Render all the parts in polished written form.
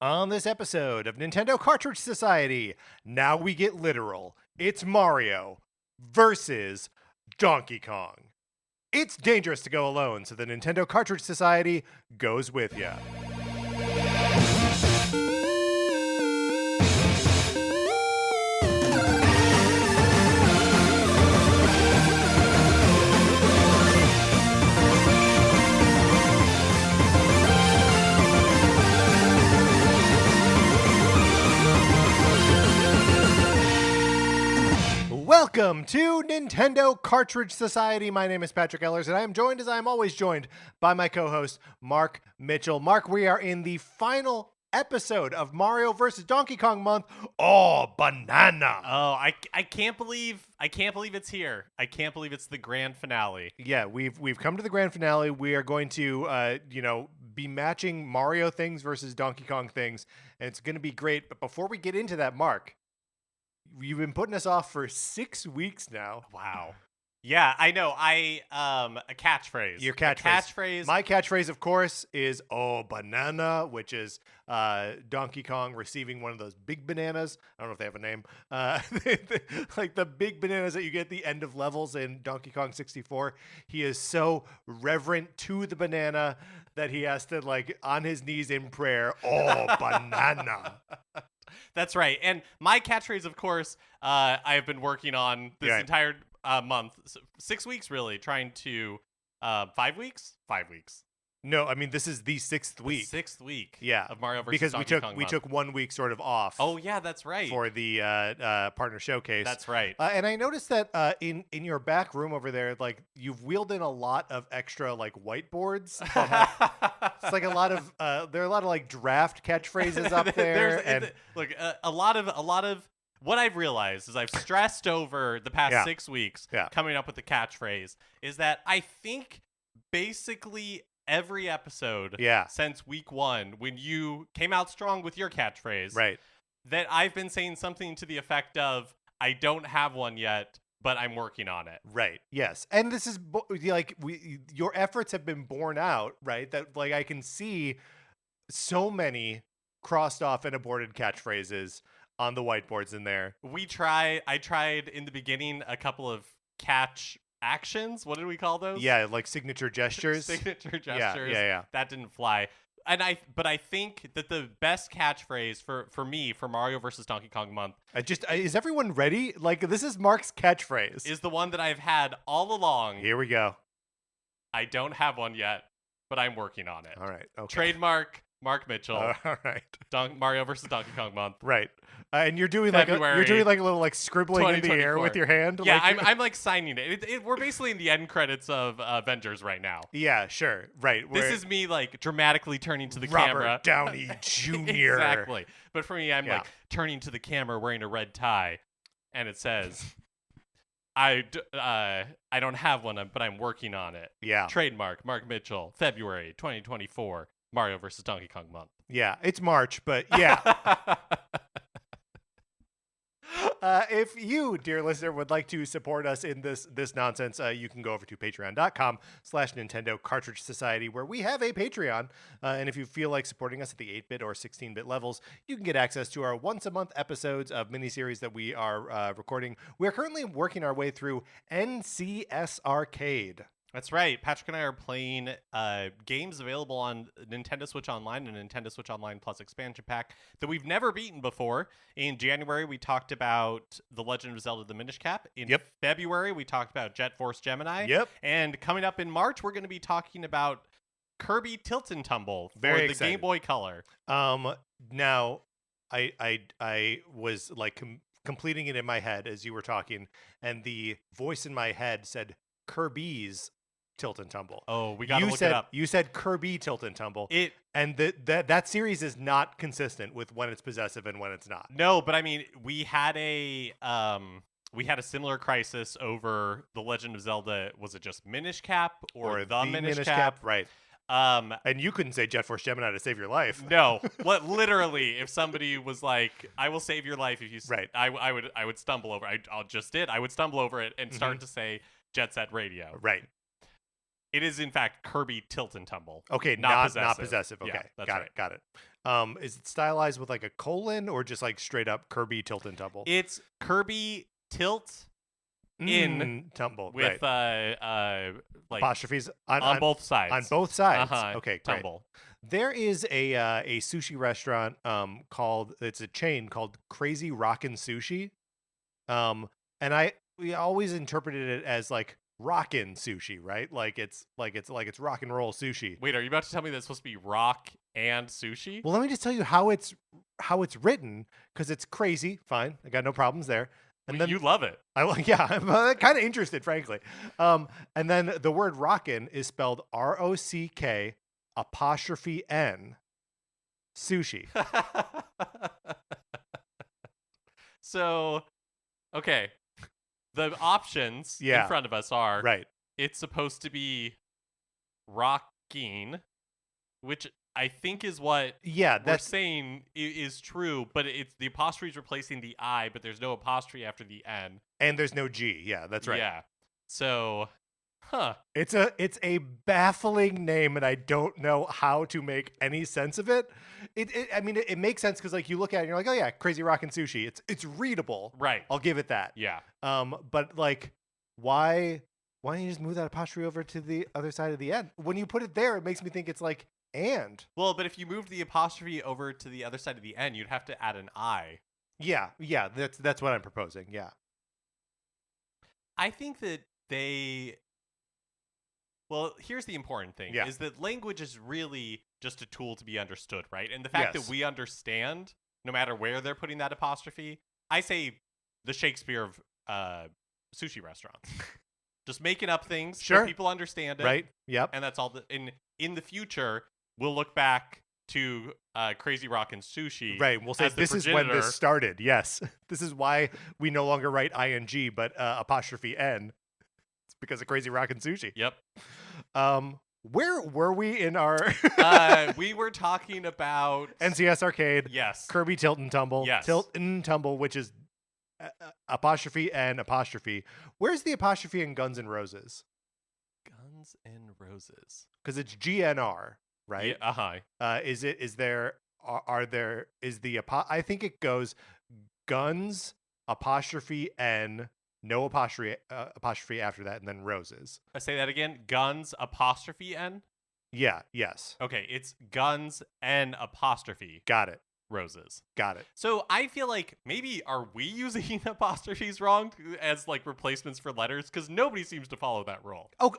On this episode of Nintendo Cartridge Society, now we get literal. It's Mario versus Donkey Kong. It's dangerous to go alone, so the Nintendo Cartridge Society goes with ya. Welcome to Nintendo Cartridge Society. My name is Patrick Ellers, and I am joined, as I am always joined, by my co-host, Mark Mitchell. Mark, we are in the final episode of Mario vs. Donkey Kong month. Oh, banana! Oh, I can't believe it's here. I can't believe it's the grand finale. Yeah, we've come to the grand finale. We are going to be matching Mario things versus Donkey Kong things, and it's going to be great. But before we get into that, Mark, you've been putting us off for 6 weeks now. Wow. Yeah, I know. A catchphrase. Your catchphrase. My catchphrase, of course, is "Oh, banana," which is Donkey Kong receiving one of those big bananas. I don't know if they have a name. Like the big bananas that you get at the end of levels in Donkey Kong 64. He is so reverent to the banana that he has to, like, on his knees in prayer, "Oh, banana." That's right. And my catchphrase, of course, I've been working on this entire month. 6 weeks, really, trying to 5 weeks? 5 weeks. No, I mean, this is the sixth week. The 6th week Yeah, of Mario vs. because Donkey Kong we month. took 1 week sort of off. Oh, yeah, that's right. For the partner showcase. That's right. And I noticed that in your back room over there, like, you've wheeled in a lot of extra, like, whiteboards. It's like a lot of there are a lot of, like, draft catchphrases up there. A lot of what I've realized is I've stressed over the past 6 weeks coming up with the catchphrase is that I think basically every episode since week 1, when you came out strong with your catchphrase, right, that I've been saying something to the effect of, I don't have one yet, but I'm working on it. Right. Yes. And this is your efforts have been borne out, right? That, like, I can see so many crossed off and aborted catchphrases on the whiteboards in there. I tried in the beginning a couple of catch actions. What did we call those? Yeah, like signature gestures. Signature gestures. Yeah. That didn't fly. But I think that the best catchphrase for me for Mario versus Donkey Kong month, is everyone ready? Like, this is Mark's catchphrase. Is the one that I've had all along. Here we go. I don't have one yet, but I'm working on it. All right. Okay. Trademark Mark Mitchell. All right. Mario versus Donkey Kong month. Right. And you're doing February, like a little, like, scribbling in the air with your hand. Yeah, like, I'm like signing it. We're basically in the end credits of Avengers right now. Yeah, sure. Right. This is me, like, dramatically turning to the Robert camera. Downey Jr. Exactly. But for me, I'm like turning to the camera wearing a red tie, and it says, I don't have one, but I'm working on it. Yeah. Trademark Mark Mitchell, February 2024, Mario versus Donkey Kong month. Yeah, it's March, but yeah. If you, dear listener, would like to support us in this nonsense, you can go over to patreon.com/Nintendo Cartridge Society, where we have a Patreon. And if you feel like supporting us at the 8-bit or 16-bit levels, you can get access to our once-a-month episodes of miniseries that we are recording. We're currently working our way through NCS Arcade. That's right. Patrick and I are playing games available on Nintendo Switch Online and Nintendo Switch Online Plus expansion pack that we've never beaten before. In January, we talked about The Legend of Zelda: The Minish Cap. In February, we talked about Jet Force Gemini. Yep. And coming up in March, we're going to be talking about Kirby Tilt and Tumble for the Game Boy Color. Now, I was, like, completing it in my head as you were talking, and the voice in my head said Kirby's Tilt and Tumble. Oh, we gotta look it up. You said Kirby Tilt and Tumble. And that series is not consistent with when it's possessive and when it's not. No, but I mean, we had a similar crisis over The Legend of Zelda. Was it just Minish Cap or the Minish Cap? Right. And you couldn't say Jet Force Gemini to save your life. No, literally, if somebody was like, "I will save your life if you," I would stumble over. I would stumble over it and start to say Jet Set Radio. Right. It is, in fact, Kirby Tilt and Tumble. Okay, not possessive. Okay, yeah, got it. Is it stylized with like a colon or just like straight up Kirby Tilt and Tumble? It's Kirby Tilt in Tumble with like apostrophes on both sides. On both sides. Okay, great. Tumble. There is a sushi restaurant it's a chain called Crazy Rockin' Sushi. And we always interpreted it as like rockin' sushi, right? Like it's rock and roll sushi. Wait, are you about to tell me that's supposed to be rock and sushi? Well, let me just tell you how it's written, because it's crazy. Fine, I got no problems there. And then you love it. I'm kind of interested, frankly. And then the word rockin' is spelled ROCK apostrophe N sushi. So, okay. The options in front of us are it's supposed to be rocking, which I think is what we're saying is true, but it's the apostrophe is replacing the I, but there's no apostrophe after the N. And there's no G. Yeah, that's right. Yeah. So, It's a baffling name, and I don't know how to make any sense of it. It makes sense because like you look at it and you're like, oh yeah, Crazy Rockin' Sushi. It's readable. Right. I'll give it that. Yeah. But like, why don't you just move that apostrophe over to the other side of the end? When you put it there, it makes me think it's like and. Well, but if you moved the apostrophe over to the other side of the N, you'd have to add an I. Yeah, that's what I'm proposing. Yeah. I think that well, here's the important thing, is that language is really just a tool to be understood, right? And the fact that we understand, no matter where they're putting that apostrophe, I say the Shakespeare of sushi restaurants. Just making up things so people understand it. Right, yep. And that's all. In the future, we'll look back to Crazy Rockin' Sushi. Right, we'll say this is when this started, yes. This is why we no longer write ING, but apostrophe N. It's because of Crazy Rockin' Sushi. Yep. Where were we in our... we were talking about... NCS Arcade. Yes. Kirby Tilt and Tumble. Yes. Tilt and Tumble, which is apostrophe and apostrophe. Where's the apostrophe in Guns N' Roses? Guns N' Roses. Because it's GNR, right? Yeah, is the I think it goes Guns apostrophe N, no apostrophe after that, and then Roses. I say that again. Guns apostrophe N. Yeah. Yes. Okay. It's Guns N apostrophe. Got it. Roses. Got it. So I feel like maybe are we using apostrophes wrong as like replacements for letters? Because nobody seems to follow that rule. Oh,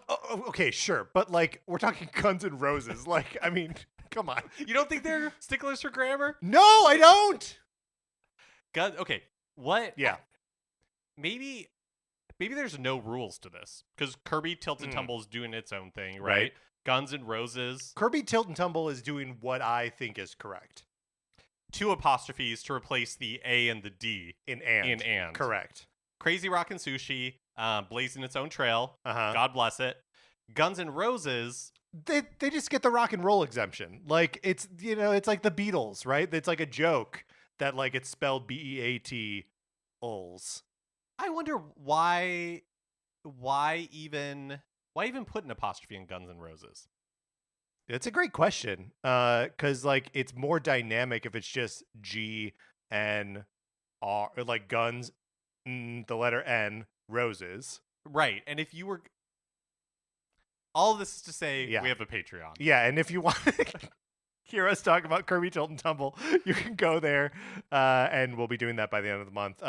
okay, sure. But like we're talking Guns N' Roses. Like, I mean, come on. You don't think they're sticklers for grammar? No, I don't. Okay. What? Yeah. Maybe there's no rules to this because Kirby Tilt and Tumble is doing its own thing, right? Guns N' Roses. Kirby Tilt and Tumble is doing what I think is correct. 2 apostrophes to replace the A and the D in and. Correct. Crazy Rockin' Sushi, blazing its own trail. God bless it. Guns N' Roses. They just get the rock and roll exemption. Like it's like the Beatles, right? It's like a joke that like it's spelled BEAT ulls. I wonder why even put an apostrophe in Guns N' Roses? It's a great question. Because like it's more dynamic if it's just G N R, like guns, the letter N, roses. Right. And if you were, all this is to say, we have a Patreon. Yeah, and if you want to hear us talk about Kirby Tilt and Tumble, you can go there, and we'll be doing that by the end of the month.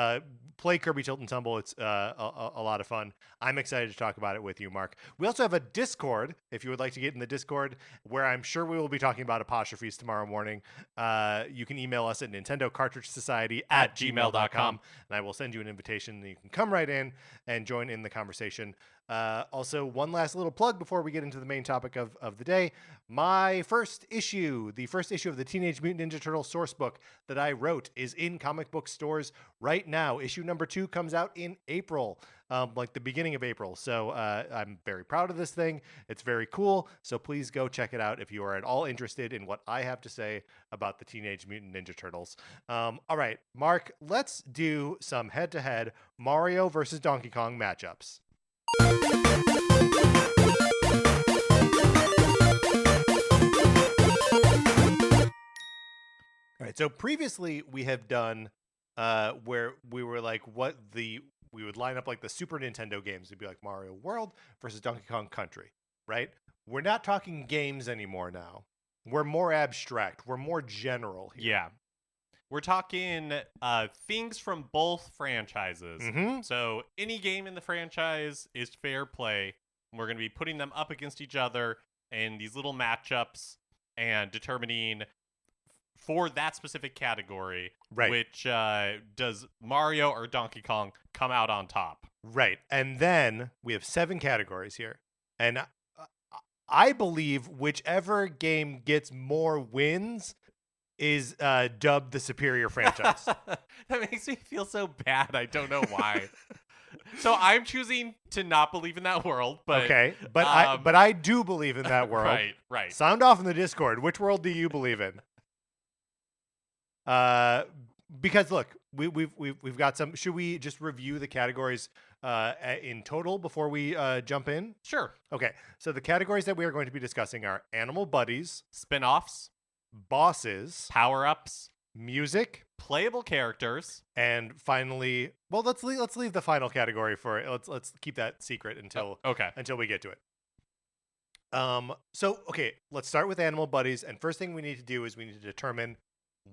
Play Kirby Tilt and Tumble. It's a lot of fun. I'm excited to talk about it with you, Mark. We also have a Discord, if you would like to get in the Discord, where I'm sure we will be talking about apostrophes tomorrow morning. You can email us at nintendocartridgesociety@gmail.com, and I will send you an invitation, and you can come right in and join in the conversation. Also, one last little plug before we get into the main topic of the day. The first issue of the Teenage Mutant Ninja Turtles source book that I wrote is in comic book stores right now. Issue number 2 comes out in April, like the beginning of April. So I'm very proud of this thing. It's very cool. So please go check it out if you are at all interested in what I have to say about the Teenage Mutant Ninja Turtles. All right, Mark, let's do some head-to-head Mario versus Donkey Kong matchups. All right. So previously we have done where we were like we would line up like the Super Nintendo games. It'd be like Mario World versus Donkey Kong Country, right? We're not talking games anymore now. We're more abstract. We're more general here. Yeah. We're talking things from both franchises. Mm-hmm. So any game in the franchise is fair play. We're going to be putting them up against each other in these little matchups and determining for that specific category, right, which does Mario or Donkey Kong come out on top. Right. And then we have 7 categories here. And I believe whichever game gets more wins is dubbed the superior franchise. That makes me feel so bad. I don't know why. So I'm choosing to not believe in that world, but okay. But I do believe in that world. Right. Sound off in the Discord. Which world do you believe in? Because look, we've got some. Should we just review the categories in total before we jump in? Sure. Okay. So the categories that we are going to be discussing are animal buddies, spin-offs, bosses, power-ups, music, playable characters, and finally, well, let's leave the final category for let's keep that secret until we get to it. So okay, let's start with animal buddies, and first thing we need to do is we need to determine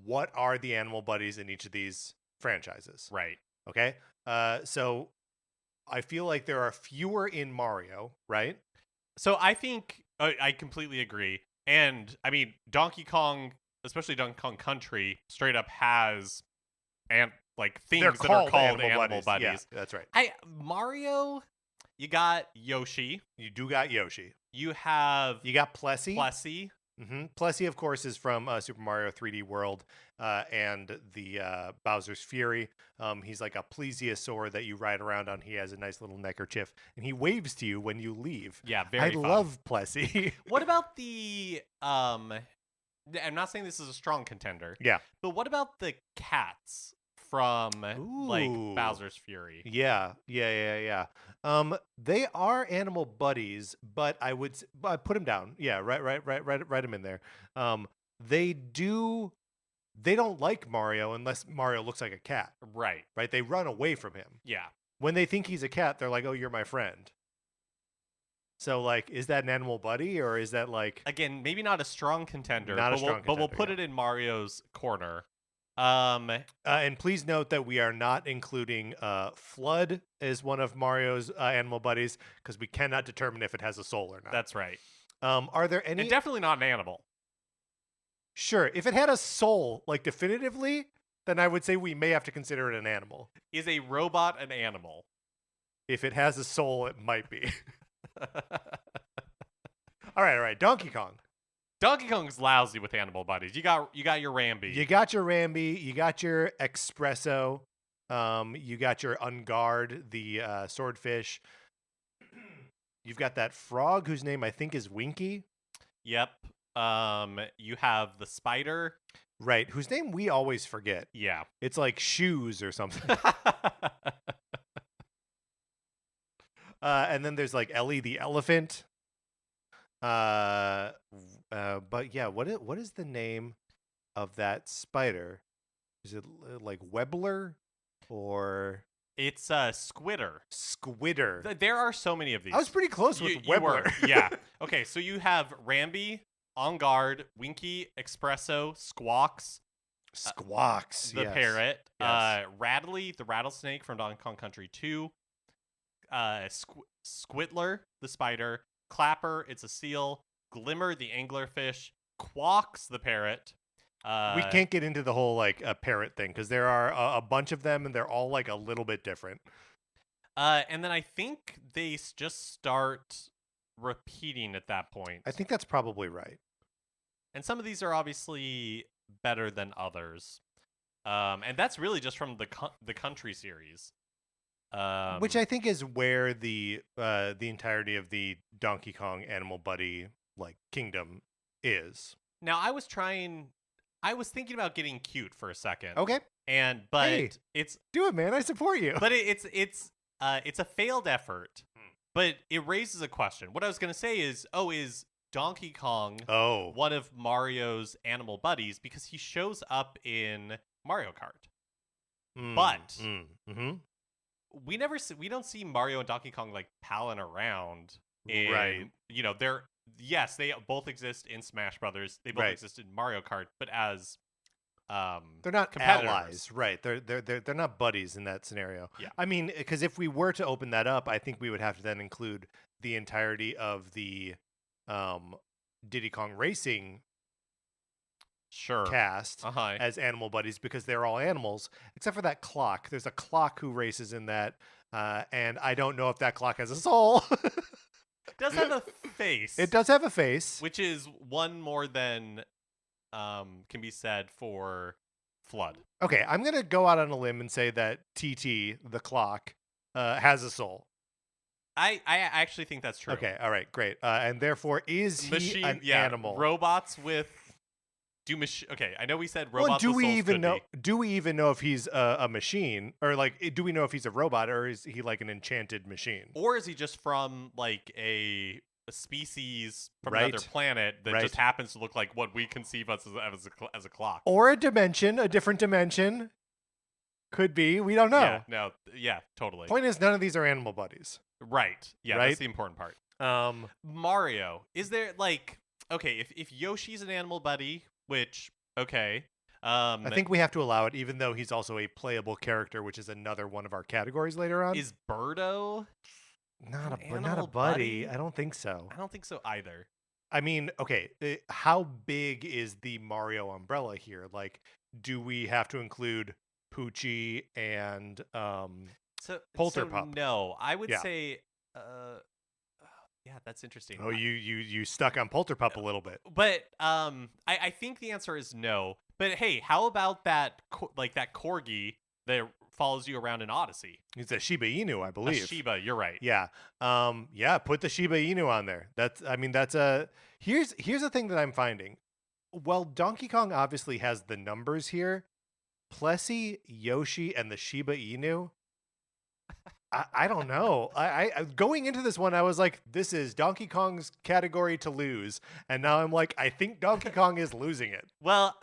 what are the animal buddies in each of these franchises. Right. Okay. So I feel like there are fewer in Mario, right? So I think I completely agree. And I mean, Donkey Kong, especially Donkey Kong Country, straight up has things that are called animal buddies. Yeah, that's right. Mario, you got Yoshi. You do got Yoshi. You got Plessy. Mm-hmm. Plessy, of course, is from Super Mario 3D World and the Bowser's Fury. He's like a plesiosaur that you ride around on. He has a nice little neckerchief, and he waves to you when you leave. Yeah, very fun. I love Plessy. What about the... I'm not saying this is a strong contender. Yeah. But what about the cats from Bowser's Fury? Yeah. They are animal buddies, but I put them down. Yeah, write them in there. They don't like Mario unless Mario looks like a cat. Right. They run away from him. Yeah. When they think he's a cat, they're like, "Oh, you're my friend." So, is that an animal buddy, or is that again, maybe not a strong contender, but we'll put it in Mario's corner. And please note that we are not including Flood as one of Mario's animal buddies because we cannot determine if it has a soul or not. That's right. Are there any? And definitely not an animal. Sure. If it had a soul, definitively, then I would say we may have to consider it an animal. Is a robot an animal? If it has a soul, it might be. All right. Donkey Kong. Donkey Kong's lousy with animal buddies. You got your Rambi. You got your Rambi. You got your Espresso. You got your Unguard, the swordfish. You've got that frog whose name I think is Winky. Yep. You have the spider. Right, whose name we always forget. Yeah. It's like Shoes or something. And then there's Ellie the elephant. But yeah, what is the name of that spider? Is it Webbler or? It's Squitter. Squitter. There are so many of these. I was pretty close with Webbler. Yeah. Okay, so you have Rambi, On Guard, Winky, Espresso, Squawks. Squawks, the yes. parrot. Yes. Rattly, the rattlesnake from Donkey Kong Country 2. Squitler, the spider. Clapper, it's a seal. Glimmer, the anglerfish. Quawks, the parrot. We can't get into the whole a parrot thing because there are a bunch of them and they're all a little bit different. And then I think they just start repeating at that point. I think that's probably right. And some of these are obviously better than others. And that's really just from the Country series. Which I think is where the entirety of the Donkey Kong Animal Buddy kingdom is. Now I was thinking about getting cute for a second. Okay. But it's do it, man. I support you. But it's a failed effort. But it raises a question. What I was gonna say is Donkey Kong Oh. one of Mario's animal buddies because he shows up in Mario Kart. But mm-hmm. we don't see Mario and Donkey Kong like palling around. Right. You know, they both exist in Smash Brothers. They both exist in Mario Kart, but as they're not allies, right? They're not buddies in that scenario. Yeah. I mean, because if we were to open that up, I think we would have to then include the entirety of the Diddy Kong Racing cast as animal buddies because they're all animals, except for that clock. There's a clock who races in that, and I don't know if that clock has a soul. It does have a face. It does have a face. Which is one more than can be said for Flood. Okay, I'm going to go out on a limb and say that TT, the clock, has a soul. I actually think that's true. Okay, all right, great. And therefore, is he an animal? Robots with... Okay, I know we said robots with souls do we even know if he's a machine? Or, like, do we know if he's a robot, or is he, like, an enchanted machine? Or is he just from, like, a species from another planet that just happens to look like what we conceive as a clock? Or a different dimension. Could be. We don't know. Yeah, totally. Point is, none of these are animal buddies. Right. Yeah, that's the important part. Mario, is there, like... Okay, if Yoshi's an animal buddy... Which, okay. I think we have to allow it, even though he's also a playable character, which is another one of our categories later on. Is Birdo not a buddy? I don't think so. I don't think so either. I mean, okay, how big is the Mario umbrella here? Like, do we have to include Poochie and Polterpup? No, I would say... Yeah, that's interesting. Oh, you stuck on Polterpup a little bit. But I think the answer is no. But hey, how about that that corgi that follows you around in Odyssey? It's a Shiba Inu, I believe. A Shiba, you're right. Yeah. Put the Shiba Inu on there. Here's the thing that I'm finding. Well, Donkey Kong obviously has the numbers here. Plessy, Yoshi, and the Shiba Inu. I don't know. I going into this one, I was like, this is Donkey Kong's category to lose. And now I'm like, I think Donkey Kong is losing it. Well,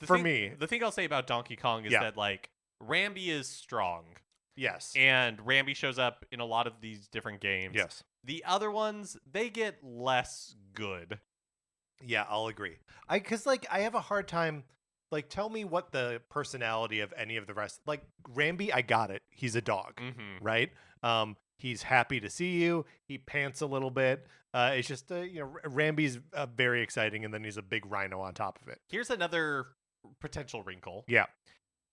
me. The thing I'll say about Donkey Kong is that, like, Rambi is strong. Yes. And Rambi shows up in a lot of these different games. Yes. The other ones, they get less good. Yeah, I'll agree. Because I have a hard time... Like, tell me what the personality of any of the rest... Like, Rambi, I got it. He's a dog, right? He's happy to see you. He pants a little bit. It's just, Rambi's very exciting, and then he's a big rhino on top of it. Here's another potential wrinkle. Yeah.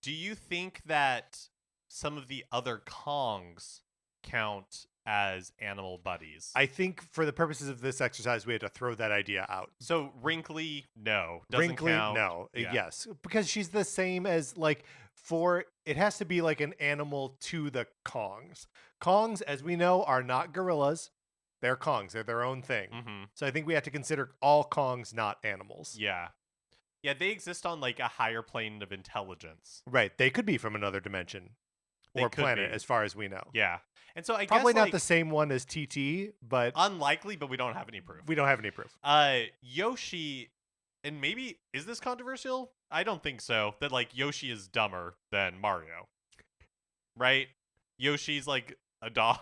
Do you think that some of the other Kongs count as animal buddies? I think for the purposes of this exercise, we had to throw that idea out. So Wrinkly, no. Doesn't count. No. Yeah. Yes. Because she's the same as, it has to be like an animal to the Kongs. Kongs, as we know, are not gorillas. They're Kongs. They're their own thing. Mm-hmm. So I think we have to consider all Kongs not animals. Yeah. Yeah, they exist on, like, a higher plane of intelligence. Right. They could be from another dimension. Or planet, as far as we know. Yeah. And so I probably guess, not the same one as TT, but... Unlikely, but we don't have any proof. We don't have any proof. Yoshi, and maybe... Is this controversial? I don't think so. That, like, Yoshi is dumber than Mario. Right? Yoshi's, like, a dog.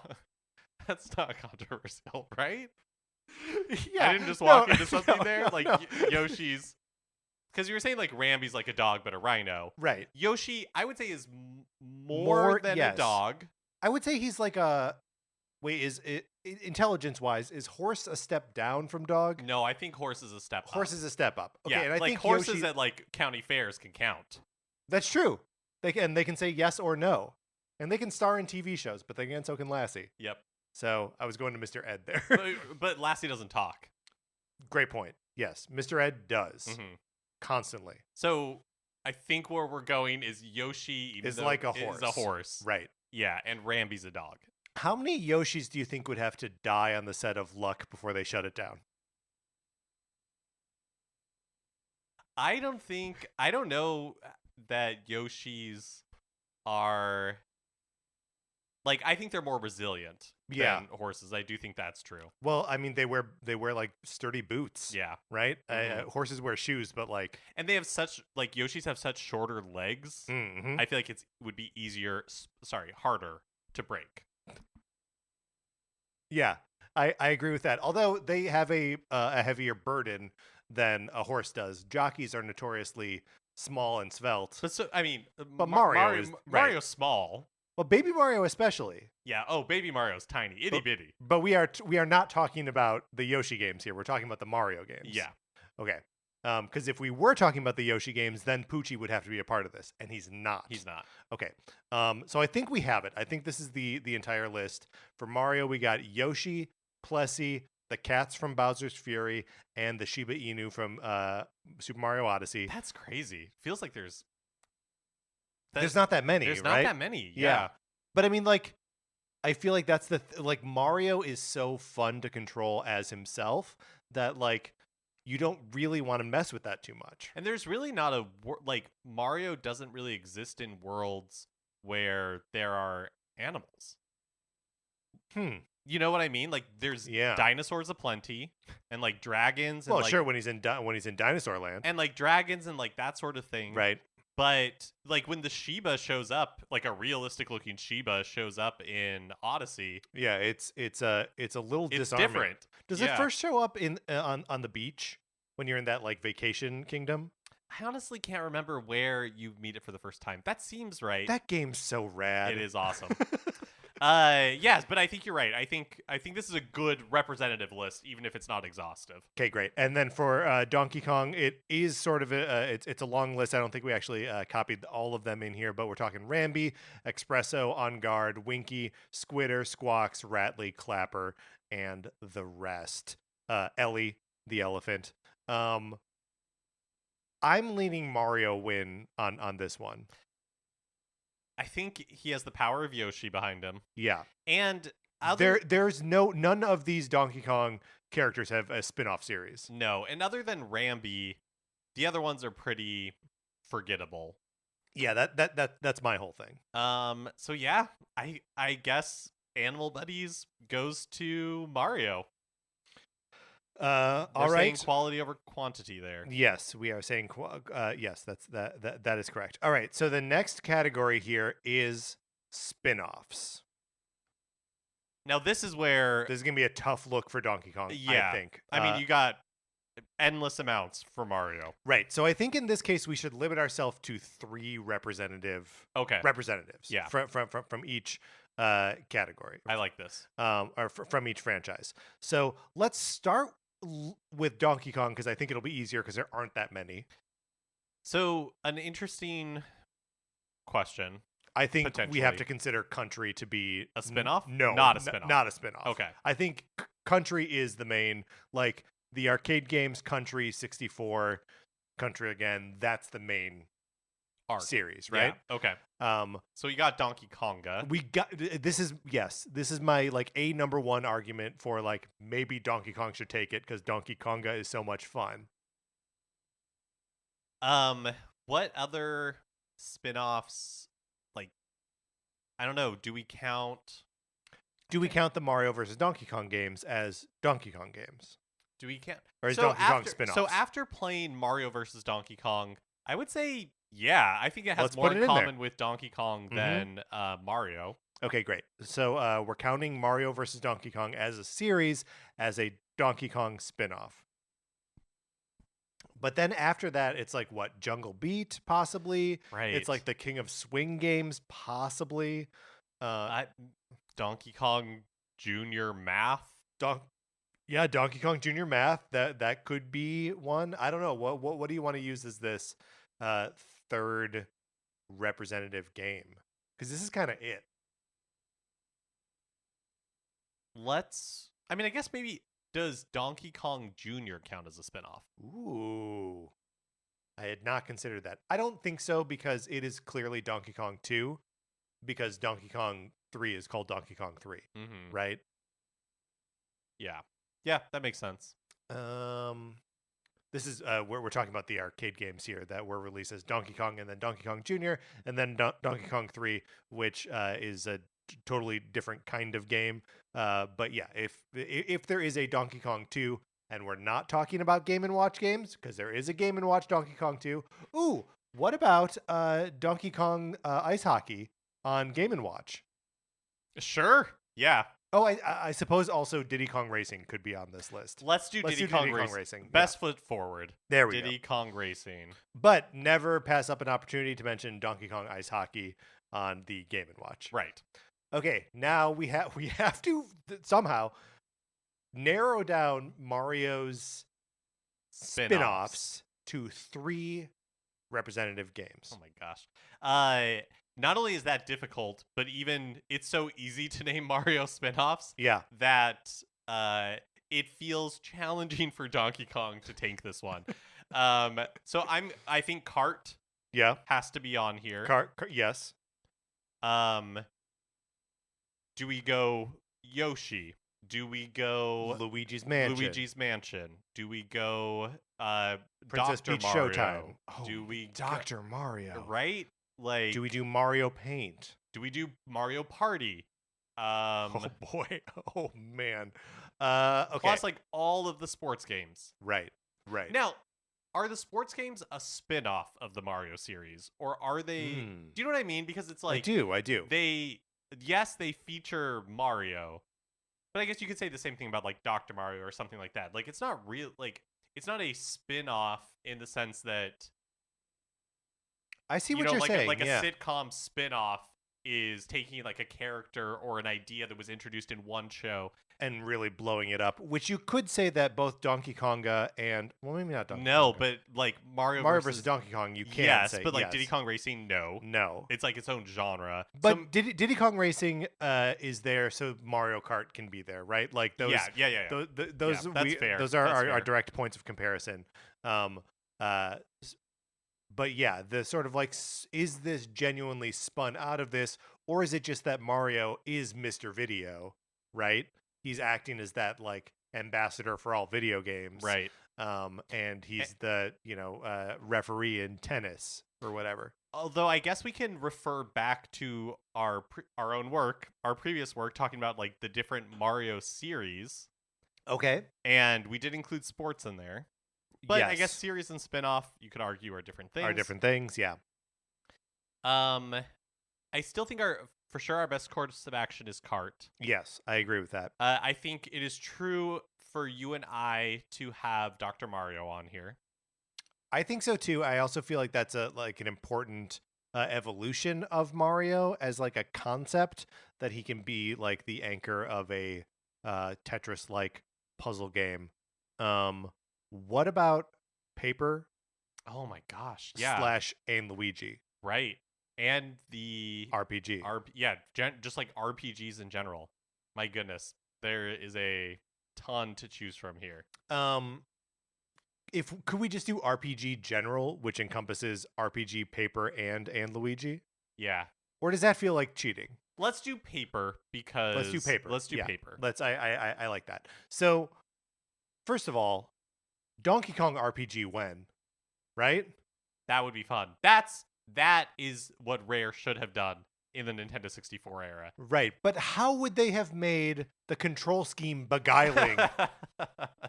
That's not controversial, right? Yeah. I didn't just walk into something there? Like, Yoshi's... Because you were saying, like, Rambi's like a dog, but a rhino. Right. Yoshi, I would say, is more than a dog. I would say he's like a... Wait, is it... Intelligence-wise, is horse a step down from dog? No, I think horse is a step up. Horse is a step up. Okay, yeah, and I like think horses at, like, county fairs can count. That's true. They can say yes or no. And they can star in TV shows, but so can Lassie. Yep. So I was going to Mr. Ed there. but Lassie doesn't talk. Great point. Yes, Mr. Ed does. Mm-hmm. Constantly. So I think where we're going is Yoshi is like a horse. Is a horse. Right. Yeah, and Rambi's a dog. How many Yoshis do you think would have to die on the set of Luck before they shut it down? I don't know that Yoshis are... Like, I think they're more resilient. than horses. I do think that's true. Well, I mean, they wear like sturdy boots. Yeah. Right? Horses wear shoes, but like... And they have such, like, Yoshis have such shorter legs. Mm-hmm. I feel like would be harder to break. Yeah, I agree with that. Although they have a heavier burden than a horse does. Jockeys are notoriously small and svelte. But Mario's small. Well, Baby Mario especially. Yeah. Oh, Baby Mario's tiny, itty bitty. But we are not talking about the Yoshi games here. We're talking about the Mario games. Yeah. Okay. Because if we were talking about the Yoshi games, then Poochie would have to be a part of this, and he's not. He's not. Okay. So I think we have it. I think this is the entire list. For Mario, we got Yoshi, Plessy, the cats from Bowser's Fury, and the Shiba Inu from Super Mario Odyssey. That's crazy. Feels like there's not that many. There's right? not that many. Yeah. But I mean, like, I feel like that's like Mario is so fun to control as himself that like you don't really want to mess with that too much. And there's really not Mario doesn't really exist in worlds where there are animals. You know what I mean? Like there's dinosaurs aplenty and like dragons. And, sure, when he's in Dinosaur Land, and like dragons and like that sort of thing, right? But like when the Shiba shows up, like a realistic looking Shiba shows up in Odyssey. Yeah, it's a little disarming. Different. Does it first show up in on the beach when you're in that like vacation kingdom? I honestly can't remember where you meet it for the first time. That seems right. That game's so rad. It is awesome. Yes, but I think you're right. I think this is a good representative list, even if it's not exhaustive. Okay, great. And then for Donkey Kong, it is sort of it's a long list. I don't think we actually copied all of them in here, but we're talking Rambi, Espresso, On Guard, Winky, Squitter, Squawks, Rattly, Clapper, and the rest. Ellie, the elephant. I'm leaning Mario win on this one. I think he has the power of Yoshi behind him. Yeah. And there's none of these Donkey Kong characters have a spin-off series. No, and other than Rambi, the other ones are pretty forgettable. Yeah, that's my whole thing. So yeah, I guess Animal Buddies goes to Mario. All right. Quality over quantity there. Yes, we are saying yes, that is correct. All right. So the next category here is spin-offs. Now this is where this is going to be a tough look for Donkey Kong, I think. I mean, you got endless amounts for Mario. Right. So I think in this case we should limit ourselves to 3 representatives. Yeah. From each category. I like this. Or from each franchise. So let's start with Donkey Kong because I think it'll be easier because there aren't that many. So an interesting question. I think we have to consider Country to be a spinoff. No, not a spinoff. Not a spinoff. Okay. I think Country is the main, like the arcade games, Country 64, Country again. That's the main series, right? Yeah. Okay. So you got Donkey Konga. This is my like a number one argument for like maybe Donkey Kong should take it because Donkey Konga is so much fun. What other spin-offs, like, I don't know, do we count the Mario versus Donkey Kong games as Donkey Kong games? Do we count? Or is Donkey Kong spin-offs? So after playing Mario versus Donkey Kong, I would say yeah, I think it has more in common with Donkey Kong than Mario. Okay, great. So we're counting Mario versus Donkey Kong as a series, as a Donkey Kong spin-off. But then after that, it's like what? Jungle Beat, possibly. Right. It's like the King of Swing games, possibly. Donkey Kong Junior Math. Donkey Kong Junior Math. That could be one. I don't know. What do you want to use as this third representative game? Because this is kind of it. I guess maybe, does Donkey Kong Jr. count as a spinoff? Ooh. I had not considered that. I don't think so because it is clearly Donkey Kong 2 because Donkey Kong 3 is called Donkey Kong 3, right? Yeah. Yeah, that makes sense. This is we're talking about the arcade games here that were released as Donkey Kong and then Donkey Kong Jr. and then Donkey Kong 3, which is a totally different kind of game. But yeah, if there is a Donkey Kong 2, and we're not talking about Game & Watch games, because there is a Game & Watch Donkey Kong 2. Ooh, what about Donkey Kong Ice Hockey on Game & Watch? Sure. Yeah. Oh, I suppose also Diddy Kong Racing could be on this list. Let's do Diddy Kong Racing. Best foot forward. There we go. Diddy Kong Racing. But never pass up an opportunity to mention Donkey Kong Ice Hockey on the Game & Watch. Right. Okay, now we have to somehow narrow down Mario's spin-offs to 3 representative games. Oh my gosh. Not only is that difficult, but even it's so easy to name Mario spin-offs that it feels challenging for Donkey Kong to take this one. So I think Kart has to be on here. Kart, yes. Do we go Yoshi? Do we go Luigi's Mansion? Do we go Princess Dr. Peach Mario? Showtime? Oh, do we Dr. Mario? Right? Like, do we do Mario Paint? Do we do Mario Party? Oh boy! Oh man! Okay. Plus, like all of the sports games. Right. Now, are the sports games a spin-off of the Mario series, or are they? Do you know what I mean? Because it's like I do. They feature Mario, but I guess you could say the same thing about like Dr. Mario or something like that. Like, it's not real. Like, it's not a spin-off in the sense that. I see what you're saying. Like a sitcom spin-off is taking like a character or an idea that was introduced in one show and really blowing it up, which you could say that both Donkey Konga and maybe not Donkey Konga. No, but like Mario versus Donkey Kong, you can yes, say but like Diddy Kong Racing, no, it's like its own genre. But Diddy Kong Racing is there, so Mario Kart can be there, right? Like those, Those that's fair. Those are our direct points of comparison. But yeah, the sort of like, is this genuinely spun out of this, or is it just that Mario is Mr. Video, right? He's acting as that like ambassador for all video games, right? And he's the referee in tennis or whatever. Although I guess we can refer back to our own work, our previous work, talking about like the different Mario series. Okay, and we did include sports in there. But yes. I guess series and spin-off, you could argue, are different things. Yeah. I still think for sure our best course of action is Kart. Yes, I agree with that. I think it is true for you and I to have Dr. Mario on here. I think so too. I also feel like that's an important evolution of Mario as like a concept, that he can be like the anchor of a Tetris-like puzzle game. What about Paper? Oh my gosh! Yeah. / and Luigi. Right, and the RPG. Just like RPGs in general. My goodness, there is a ton to choose from here. Could we just do RPG general, which encompasses RPG, Paper, and Luigi? Yeah. Or does that feel like cheating? Let's do Paper because let's do Paper. Paper. I like that. So, first of all, Donkey Kong RPG when, right? That would be fun. That is what Rare should have done in the Nintendo 64 era. Right, but how would they have made the control scheme beguiling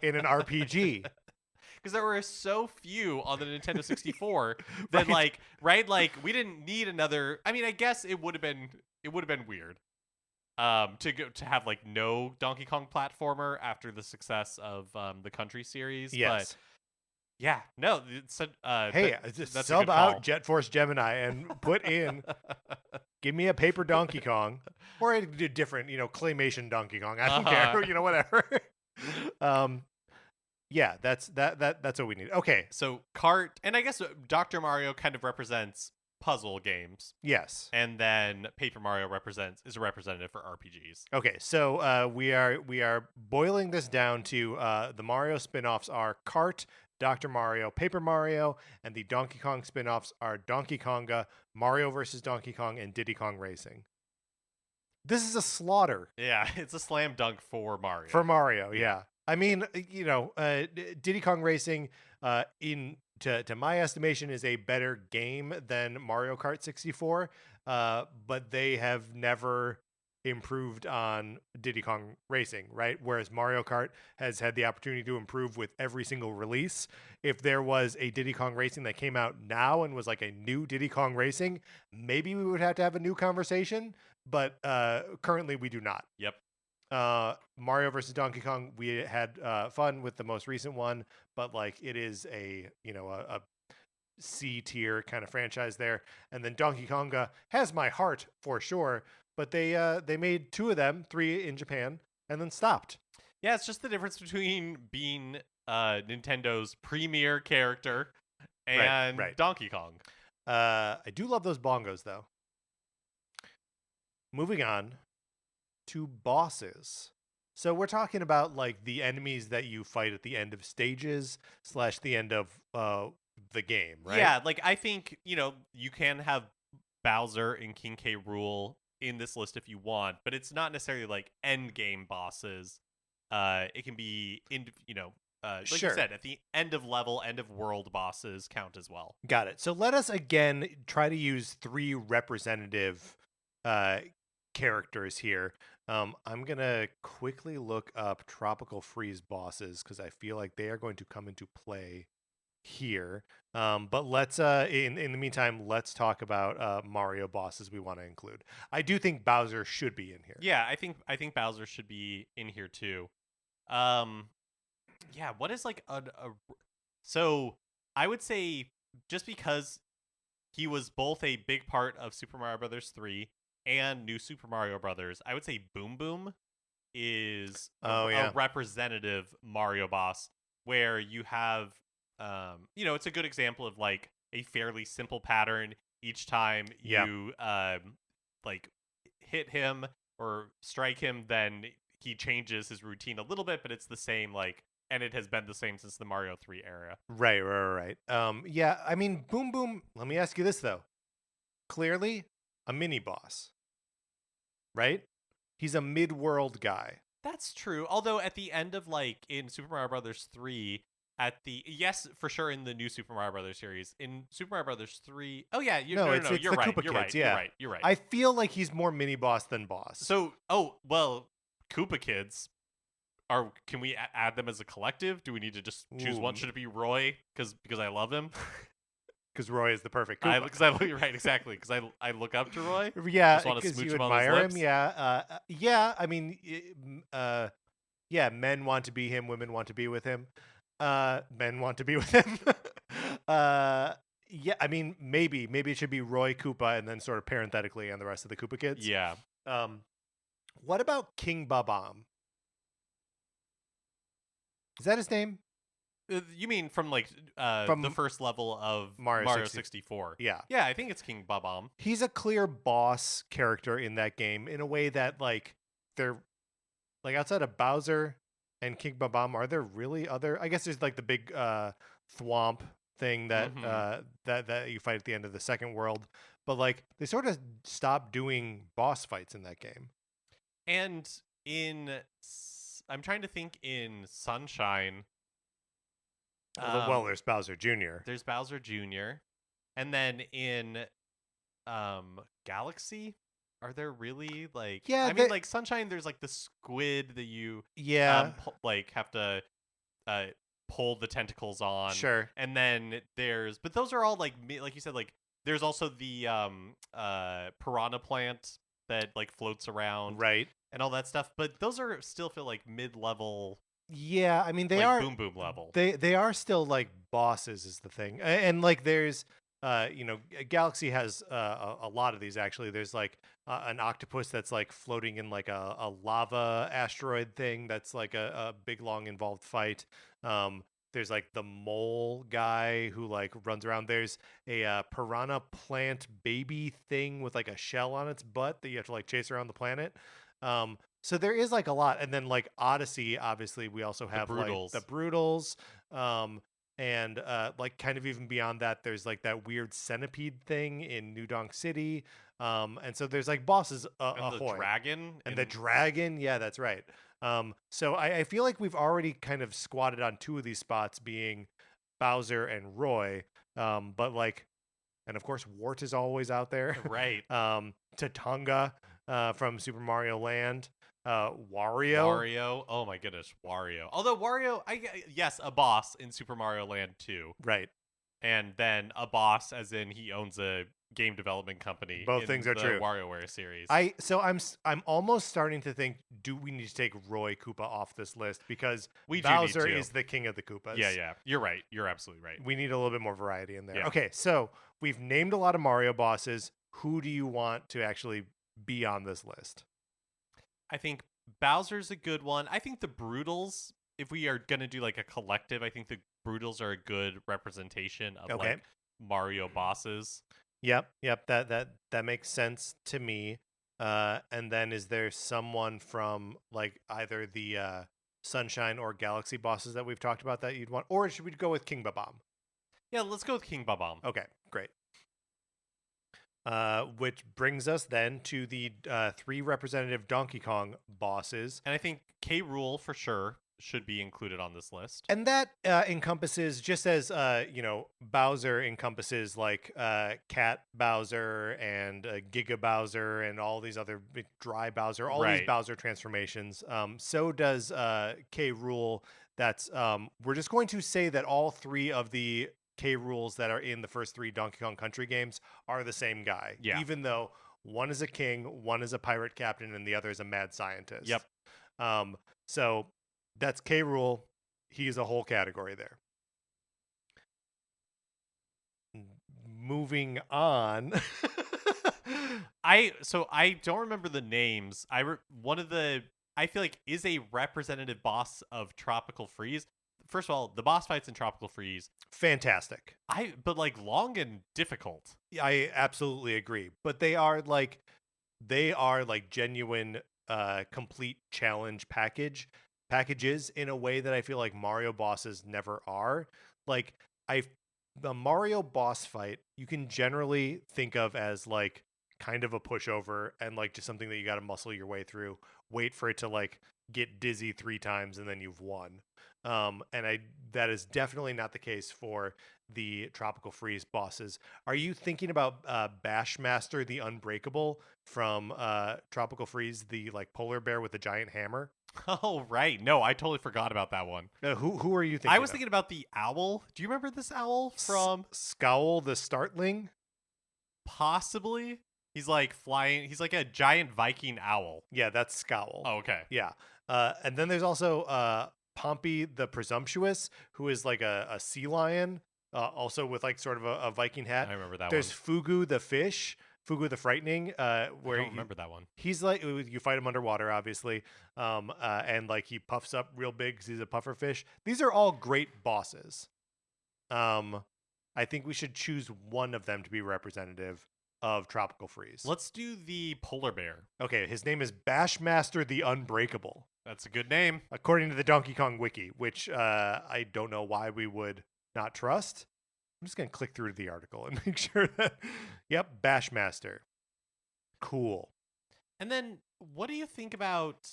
in an RPG? Because there were so few on the Nintendo 64 that like we didn't need another. I mean, I guess it would have been weird. To have like no Donkey Kong platformer after the success of the Country series. Yes. But yeah, no. Just sub out Jet Force Gemini and put in, give me a Paper Donkey Kong, or a different, claymation Donkey Kong. I don't care, whatever. Yeah, that's what we need. Okay, so Kart, and I guess Dr. Mario kind of represents puzzle games. Yes. And then Paper Mario is a representative for RPGs. Okay, so we are boiling this down to the Mario spin-offs are Kart, Dr. Mario, Paper Mario, and the Donkey Kong spin-offs are Donkey Konga, Mario vs. Donkey Kong, and Diddy Kong Racing. This is a slaughter. Yeah, it's a slam dunk for Mario. For Mario, yeah. I mean, Diddy Kong Racing, to my estimation, is a better game than Mario Kart 64, but they have never improved on Diddy Kong Racing, right? Whereas Mario Kart has had the opportunity to improve with every single release. If there was a Diddy Kong Racing that came out now and was like a new Diddy Kong Racing, maybe we would have to have a new conversation, but currently we do not. Yep. Mario versus Donkey Kong, we had fun with the most recent one, but like it is a C tier kind of franchise there. And then Donkey Konga has my heart for sure, but they made 2 of them, 3 in Japan, and then stopped. Yeah, it's just the difference between being Nintendo's premier character and Donkey Kong. I do love those bongos though. Moving on to bosses. So we're talking about like the enemies that you fight at the end of stages / the end of the game, right? Yeah, like I think, you can have Bowser and King K. Rool in this list if you want, but it's not necessarily like end game bosses. It can be like sure. you said, at the end of level, end of world bosses count as well. Got it. So let us again try to use 3 representative characters here. I'm gonna quickly look up Tropical Freeze bosses because I feel like they are going to come into play here. But let's in the meantime, let's talk about Mario bosses we want to include. I do think Bowser should be in here. Yeah, I think Bowser should be in here too. Yeah, what is like so I would say just because he was both a big part of Super Mario Brothers 3 and New Super Mario Brothers, I would say Boom Boom is a representative Mario boss where you have it's a good example of like a fairly simple pattern each time you like hit him or strike him, then he changes his routine a little bit, but it's the same and it has been the same since the Mario 3 era. Right. Yeah, I mean, Boom Boom, let me ask you this though. Clearly a mini boss. Right? He's a mid-world guy. That's true. Although at the end of in Super Mario Brothers 3, yes, for sure in the new Super Mario Brothers series, in Super Mario Brothers 3, oh yeah, you're right. Koopa You're Kids, right. You're right. I feel like he's more mini boss than boss. So, Koopa Kids can we add them as a collective? Do we need to just choose one? Should it be Roy because I love him? Because Roy is the perfect Koopa. You're right, exactly. Because I look up to Roy. Yeah, because you admire him. Yeah. I mean, men want to be him. Women want to be with him. Men want to be with him. Yeah. I mean, maybe it should be Roy Koopa, and then sort of parenthetically on the rest of the Koopa Kids. Yeah. What about King Bob-omb? Is that his name? You mean from the first level of Mario 64? Yeah. Yeah, I think it's King Bob-omb. He's a clear boss character in that game in a way that they're outside of Bowser and King Bob-omb, are there really other? I guess there's the big thwomp thing that that you fight at the end of the second world, but they sort of stopped doing boss fights in that game. And I'm trying to think in Sunshine. There's Bowser Jr. There's Bowser Jr. And then in Galaxy, are there really Sunshine, there's the squid that you have to pull the tentacles on. Sure. And then but those are all like you said, there's also the piranha plant that floats around. Right. And all that stuff, but those are still feel like mid-level. Yeah, I mean they are Boom Boom level. They are still bosses is the thing, and there's Galaxy has a lot of these actually. There's an octopus that's floating in a lava asteroid thing that's a big long involved fight. There's the mole guy who runs around. There's a piranha plant baby thing with a shell on its butt that you have to chase around the planet. So there is a lot, and then Odyssey, obviously we also have the Broodals, and kind of even beyond that, there's that weird centipede thing in New Donk City, and so there's bosses and the dragon and the dragon, yeah, that's right. So I feel like we've already kind of squatted on 2 of these spots, being Bowser and Roy, but and of course Wart is always out there, right? Tatonga. from Super Mario Land. Wario. Wario. Oh my goodness, Wario. Although Wario, yes, a boss in Super Mario Land 2. Right. And then a boss as in he owns a game development company. Both things are true. WarioWare series. I'm almost starting to think, do we need to take Roy Koopa off this list, because Bowser is the king of the Koopas. Yeah. You're right. You're absolutely right. We need a little bit more variety in there. Yeah. Okay, so we've named a lot of Mario bosses. Who do you want to actually be on this list? I think Bowser's a good one. I think the Broodals, if we are going to do like a collective, I think the Broodals are a good representation of like Mario bosses. Yep. That makes sense to me. And then is there someone from like either the Sunshine or Galaxy bosses that we've talked about that you'd want? Or should we go with King Bob-omb? Yeah, let's go with King Bob-omb. Okay, great. Which brings us then to the 3 representative Donkey Kong bosses. And I think K. Rool for sure should be included on this list. And that encompasses, just as Bowser encompasses like Cat Bowser and Giga Bowser and all these other big Dry Bowser, all these Bowser transformations. So does K. Rool. That's we're just going to say that all 3 of the K. Rools that are in the first 3 Donkey Kong Country games are the same guy. Yeah. Even though one is a king, one is a pirate captain, and the other is a mad scientist. Yep. So that's K. Rool. He's a whole category there. Moving on. I don't remember the names. I feel like is a representative boss of Tropical Freeze. First of all, the boss fights in Tropical Freeze, fantastic. But like long and difficult. I absolutely agree. But they are like genuine complete challenge packages in a way that I feel like Mario bosses never are. Like the Mario boss fight, you can generally think of as like kind of a pushover and like just something that you got to muscle your way through, wait for it to like get dizzy 3 times and then you've won. That is definitely not the case for the Tropical Freeze bosses. Are you thinking about Bashmaster the Unbreakable from Tropical Freeze, the like polar bear with the giant hammer? Oh, right. No, I totally forgot about that one. Who are you thinking I was thinking about the owl. Do you remember this owl from Scowl the Startling? Possibly. He's like flying. He's like a giant Viking owl. Yeah, that's Scowl. Oh, okay. Yeah. And then there's also Pompey the Presumptuous, who is like a sea lion, also with like sort of a Viking hat. I remember that There's Fugu the Fish, Fugu the Frightening. I don't remember that one. He's like, you fight him underwater, obviously, and like he puffs up real big because he's a puffer fish. These are all great bosses. I think we should choose one of them to be representative of Tropical Freeze. Let's do the polar bear. Okay, his name is Bashmaster the Unbreakable. That's a good name. According to the Donkey Kong Wiki, which I don't know why we would not trust. I'm just going to click through to the article and make sure that, yep, Bashmaster. Cool. And then what do you think about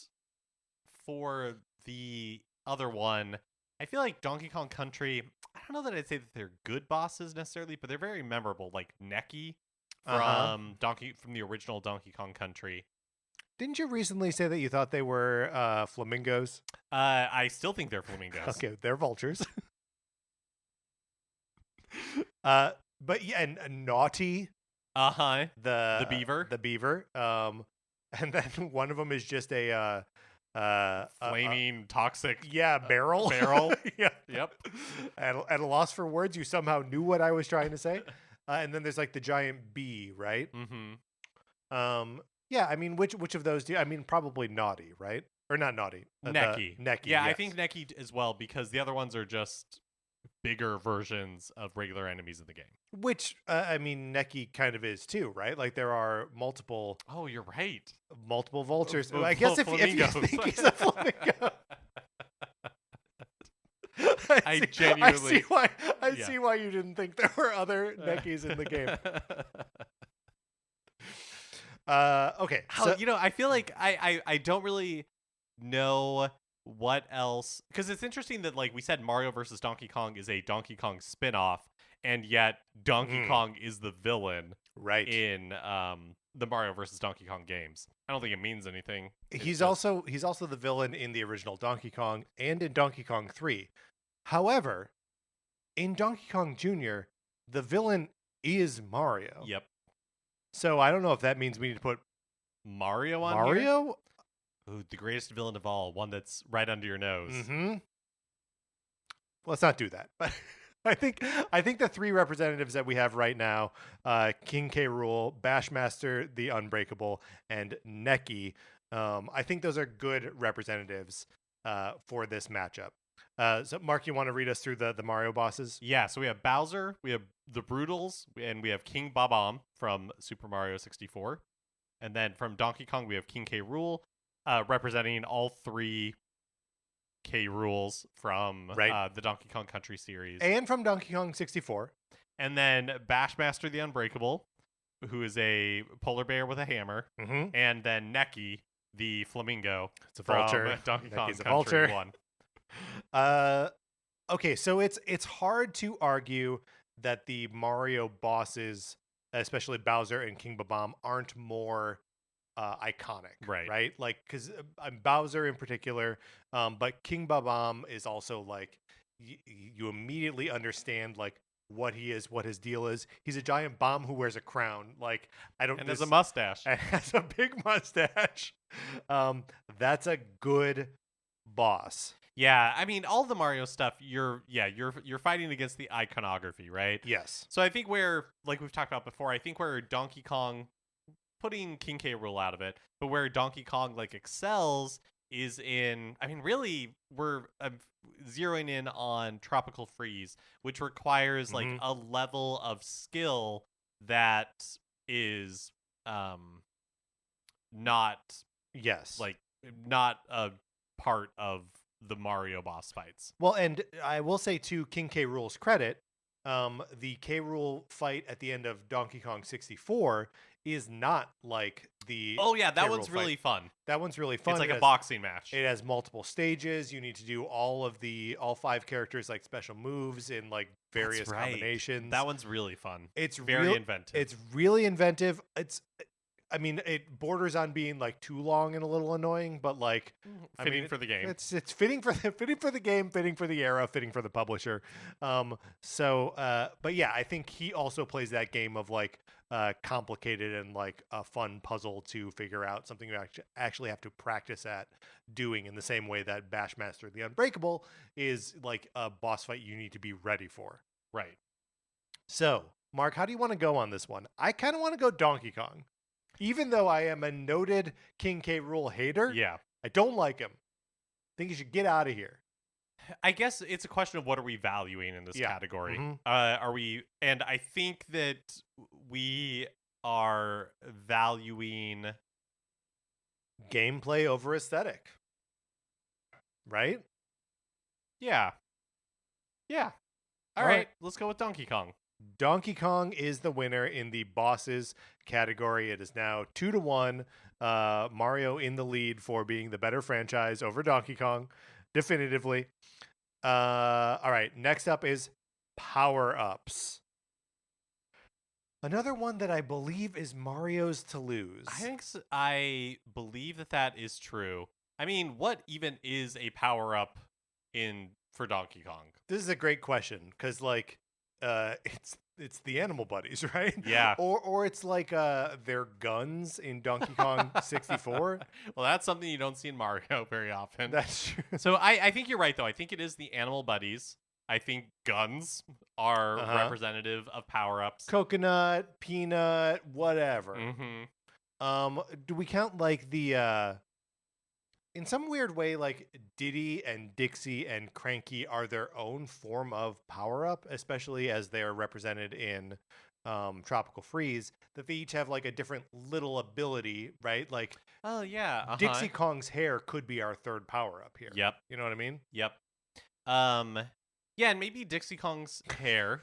for the other one? I feel like Donkey Kong Country, I don't know that I'd say that they're good bosses necessarily, but they're very memorable, like Neki from from the original Donkey Kong Country. Didn't you recently say that you thought they were flamingos? I still think they're flamingos. Okay, they're vultures. But yeah, and Naughty. The beaver. The beaver. And then one of them is just a flaming toxic. Yeah, barrel. Yeah. Yep. At a loss for words, you somehow knew what I was trying to say. And then there's like the giant bee, right? Mm-hmm. Yeah, I mean, which of those do you, I mean, probably Naughty, right? Or not Naughty. Neki. Neki. Yeah, yes. I think Neki as well, because the other ones are just bigger versions of regular enemies in the game. Which, I mean, Neki kind of is too, right? Like there are multiple... Oh, you're right. Multiple vultures. I guess if you think he's a flamingo... I genuinely... I see why you didn't think there were other Nekis in the game. Okay. So, I feel like I don't really know what else, because it's interesting that like we said Mario versus Donkey Kong is a Donkey Kong spin-off, and yet Donkey Kong is the villain. right in the Mario versus Donkey Kong games. I don't think it means anything. He's also the villain in the original Donkey Kong and in Donkey Kong 3. However, in Donkey Kong Jr., the villain is Mario. Yep. So I don't know if that means we need to put Mario on Mario? Here? Ooh, the greatest villain of all, one that's right under your nose. Mm-hmm. Let's not do that. But I think the three representatives that we have right now, King K. Rool, Bashmaster the Unbreakable, and Necky, I think those are good representatives for this matchup. So, Mark, you want to read us through the Mario bosses? Yeah, so we have Bowser, we have the Broodals, and we have King Bob-omb from Super Mario 64. And then from Donkey Kong, we have King K. Rool, representing all three K. Rools from the Donkey Kong Country series. And from Donkey Kong 64. And then Bashmaster the Unbreakable, who is a polar bear with a hammer. Mm-hmm. And then Necky the Flamingo. It's a vulture. From Donkey Kong Necky's Country a vulture. 1. Okay, so it's hard to argue that the Mario bosses, especially Bowser and King Bob-omb, aren't more iconic, right? Like, because Bowser in particular, but King Bob-omb is also like you immediately understand like what he is, what his deal is. He's a giant bomb who wears a crown. Like has a mustache. And has a big mustache. That's a good boss. Yeah, I mean, all the Mario stuff, you're fighting against the iconography, right? Yes. So I think where, like we've talked about before, I think where Donkey Kong, putting King K. Rool out of it, but where Donkey Kong like excels is in, I mean, really, we're zeroing in on Tropical Freeze, which requires like a level of skill that is not a part of the Mario boss fights. Well, and I will say to King K. Rool's credit, the K. Rool fight at the end of Donkey Kong 64 is not like the that one's really fun. That one's really fun. It's like a boxing match. It has multiple stages. You need to do all 5 characters like special moves in like various combinations. That one's really fun. It's very inventive. It's really inventive. I mean, it borders on being like too long and a little annoying, but like fitting for the game. It's fitting for the game, fitting for the era, fitting for the publisher. But yeah, I think he also plays that game of like complicated and like a fun puzzle to figure out, something you actually have to practice at doing, in the same way that Bashmaster the Unbreakable is like a boss fight you need to be ready for. Right. So, Mark, how do you want to go on this one? I kind of want to go Donkey Kong. Even though I am a noted King K. Rool hater, I don't like him. I think he should get out of here. I guess it's a question of what are we valuing in this category. Mm-hmm. And I think that we are valuing gameplay over aesthetic. Right? Yeah. All right, let's go with Donkey Kong. Donkey Kong is the winner in the bosses category. It is now 2-1. Mario in the lead for being the better franchise over Donkey Kong, definitively. All right, next up is power-ups. Another one that I believe is Mario's to lose. I believe that is true. I mean, what even is a power-up for Donkey Kong? This is a great question, because like it's the animal buddies, right? Yeah. Or it's like their guns in Donkey Kong 64. Well, that's something you don't see in Mario very often. That's true. So I think you're right, though. I think it is the animal buddies. I think guns are representative of power-ups. Coconut, peanut, whatever. Mm-hmm. Do we count like the in some weird way, like Diddy and Dixie and Cranky are their own form of power-up, especially as they are represented in Tropical Freeze, that they each have like a different little ability, right? Like, oh yeah, Dixie Kong's hair could be our third power-up here. Yep. You know what I mean? Yep. Yeah, and maybe Dixie Kong's hair.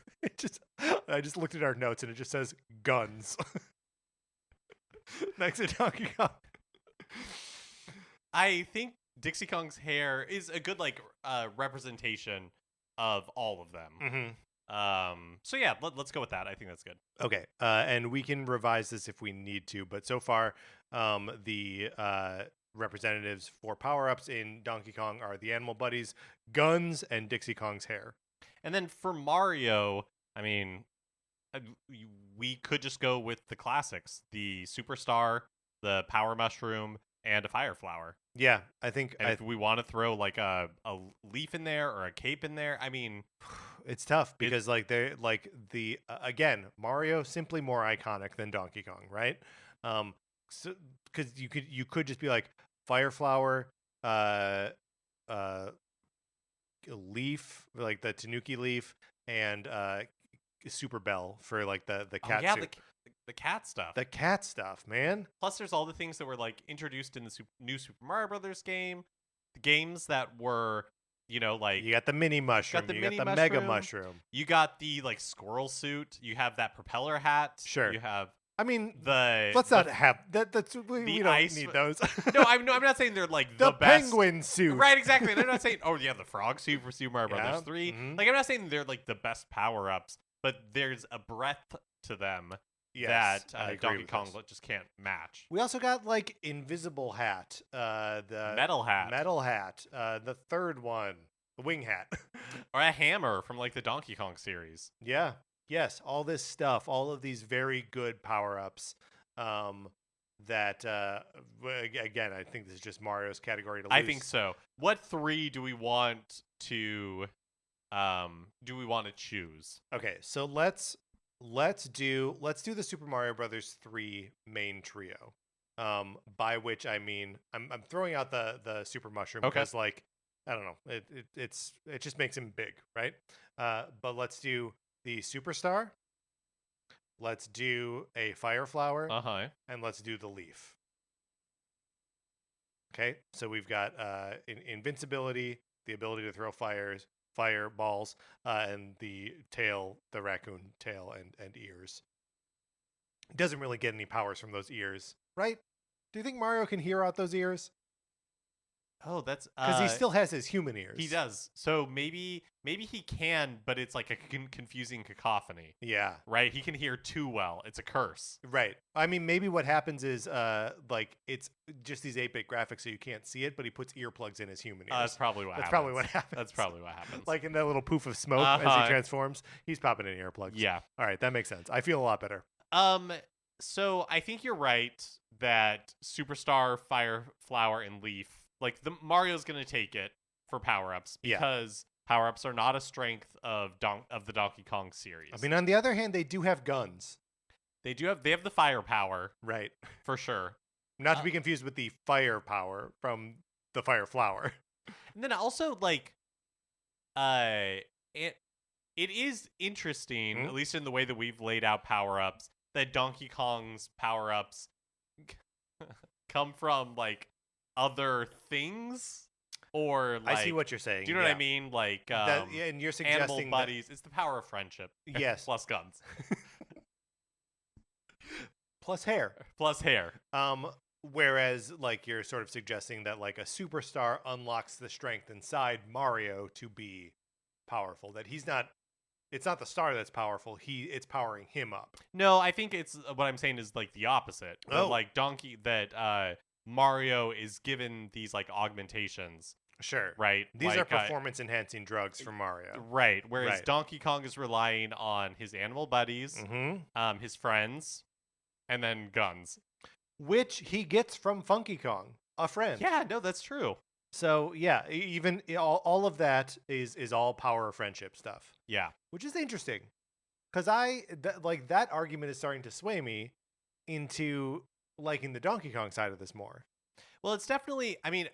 I just looked at our notes and it just says guns next to Donkey Kong. I think Dixie Kong's hair is a good like representation of all of them. So yeah, let's go with that. I think that's good. Okay. And we can revise this if we need to, but so far, the representatives for power-ups in Donkey Kong are the Animal Buddies, Guns, and Dixie Kong's hair. And then for Mario, I mean, we could just go with the classics: the Superstar, the Power Mushroom, and a Fire Flower. Yeah, I think. And if we want to throw like a leaf in there or a cape in there, I mean, it's tough because they're like the again, Mario simply more iconic than Donkey Kong, right? So because you could just be like Fire Flower, leaf, like the Tanuki leaf, and Super Bell for like the cat suit. The cat stuff. The cat stuff, man. Plus, there's all the things that were like introduced in the new Super Mario Brothers game, the games that were, like you got the mini mushroom, you got the mega mushroom, you got the like squirrel suit, you have that propeller hat. Sure, you have. I mean, let's not have that. We don't need those. No, I'm not saying they're like the best. Penguin suit, right? Exactly. And I'm not saying the frog suit for Super Mario Brothers 3. Mm-hmm. Like I'm not saying they're like the best power ups, but there's a breadth to them. Yes, that Donkey Kong just can't match. We also got like Invisible Hat, the Metal Hat, the third one, the Wing Hat, or a hammer from like the Donkey Kong series. Yeah, yes, all this stuff, all of these very good power ups. That again, I think this is just Mario's category to lose. I think so. What 3 do we want to choose? Okay, so let's do the Super Mario Brothers 3 main trio. By which I mean I'm throwing out the Super Mushroom because like I don't know, it just makes him big, right? But let's do the Superstar. Let's do a Fire Flower. And let's do the Leaf. Okay, so we've got invincibility, the ability to throw fireballs, and the raccoon tail and ears. Doesn't really get any powers from those ears, right? Do you think Mario can hear out those ears? Oh, that's because he still has his human ears. He does. So maybe he can, but it's like a confusing cacophony. Yeah. Right? He can hear too well. It's a curse. Right. I mean, maybe what happens is like it's just these 8-bit graphics, so you can't see it, but he puts earplugs in his human ears. That's probably what happens. That's probably what happens. Like in that little poof of smoke as he transforms, he's popping in earplugs. Yeah. All right, that makes sense. I feel a lot better. So I think you're right that Superstar, Fire Flower, and Leaf, like Mario's gonna take it for power-ups because power-ups are not a strength of the Donkey Kong series. I mean, on the other hand, they do have guns. They have the firepower, right? For sure. Not to be confused with the firepower from the Fire Flower. And then also like, it is interesting, at least in the way that we've laid out power-ups, that Donkey Kong's power-ups come from like other things, or like, I see what you're saying. Do you know what I mean? Like, and you're suggesting animal buddies. It's the power of friendship. Yes, plus guns, plus hair, Whereas, like, you're sort of suggesting that like a Superstar unlocks the strength inside Mario to be powerful. That it's not the star that's powerful. It's powering him up. No, I think it's what I'm saying is like the opposite. Oh, like Mario is given these like augmentations. Sure. Right. These are performance enhancing drugs for Mario. Right. Whereas Donkey Kong is relying on his animal buddies, his friends, and then guns, which he gets from Funky Kong, a friend. Yeah. No, that's true. So yeah, even all of that is all power friendship stuff. Yeah. Which is interesting, because that argument is starting to sway me into liking the Donkey Kong side of this more. Well, it's definitely, I mean,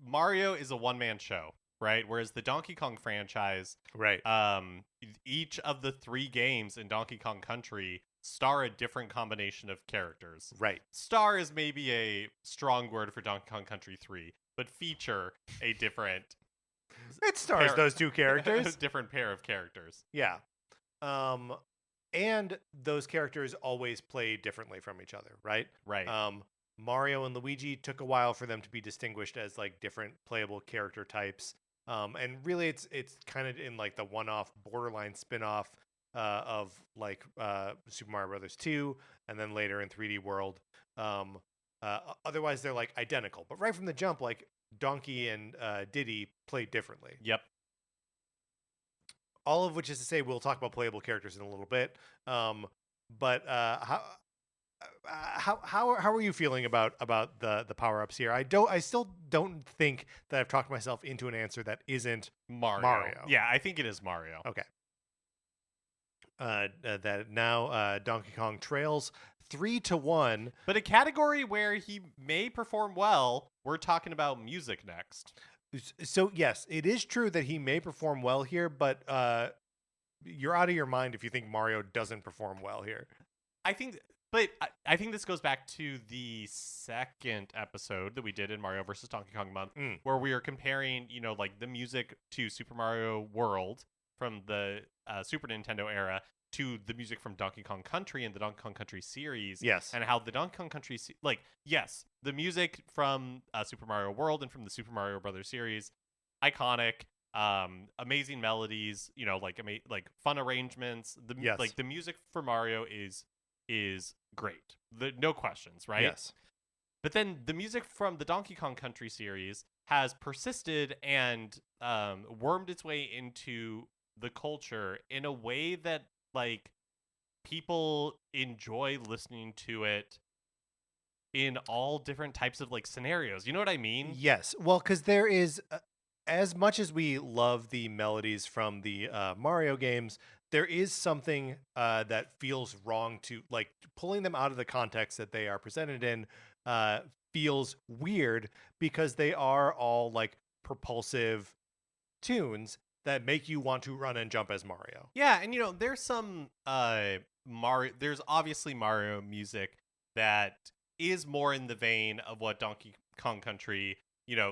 Mario is a one-man show, right? Whereas the Donkey Kong franchise, right? Each of the 3 games in Donkey Kong Country star a different combination of characters. Right. Star is maybe a strong word for Donkey Kong Country 3, but feature a different... It stars those 2 characters. A different pair of characters. Yeah. And those characters always play differently from each other, right? Right. Mario and Luigi took a while for them to be distinguished as like different playable character types. And really, it's kind of in like the one-off borderline spin-off of like Super Mario Brothers 2, and then later in 3D World. Otherwise, they're like identical, but right from the jump, like Donkey and Diddy played differently. Yep. All of which is to say, we'll talk about playable characters in a little bit. But how are you feeling about the power-ups here? I still don't think that I've talked myself into an answer that isn't Mario. Yeah, I think it is Mario. Okay. That now Donkey Kong trails 3-1. But a category where he may perform well, we're talking about music next. So yes, it is true that he may perform well here, but you're out of your mind if you think Mario doesn't perform well here. I think this goes back to the second episode that we did in Mario vs. Donkey Kong Month, where we are comparing, like the music to Super Mario World from the Super Nintendo era to the music from Donkey Kong Country and the Donkey Kong Country series. Yes. And how the Donkey Kong Country, yes, the music from Super Mario World and from the Super Mario Brothers series, iconic, amazing melodies, like fun arrangements. The music for Mario is great. No questions, right? Yes. But then the music from the Donkey Kong Country series has persisted and wormed its way into the culture in a way that like people enjoy listening to it in all different types of like scenarios. You know what I mean? Yes. Well, because there is, as much as we love the melodies from the Mario games, there is something that feels wrong to like pulling them out of the context that they are presented in. Feels weird because they are all like propulsive tunes that make you want to run and jump as Mario. Yeah, and there's some Mario. There's obviously Mario music that is more in the vein of what Donkey Kong Country,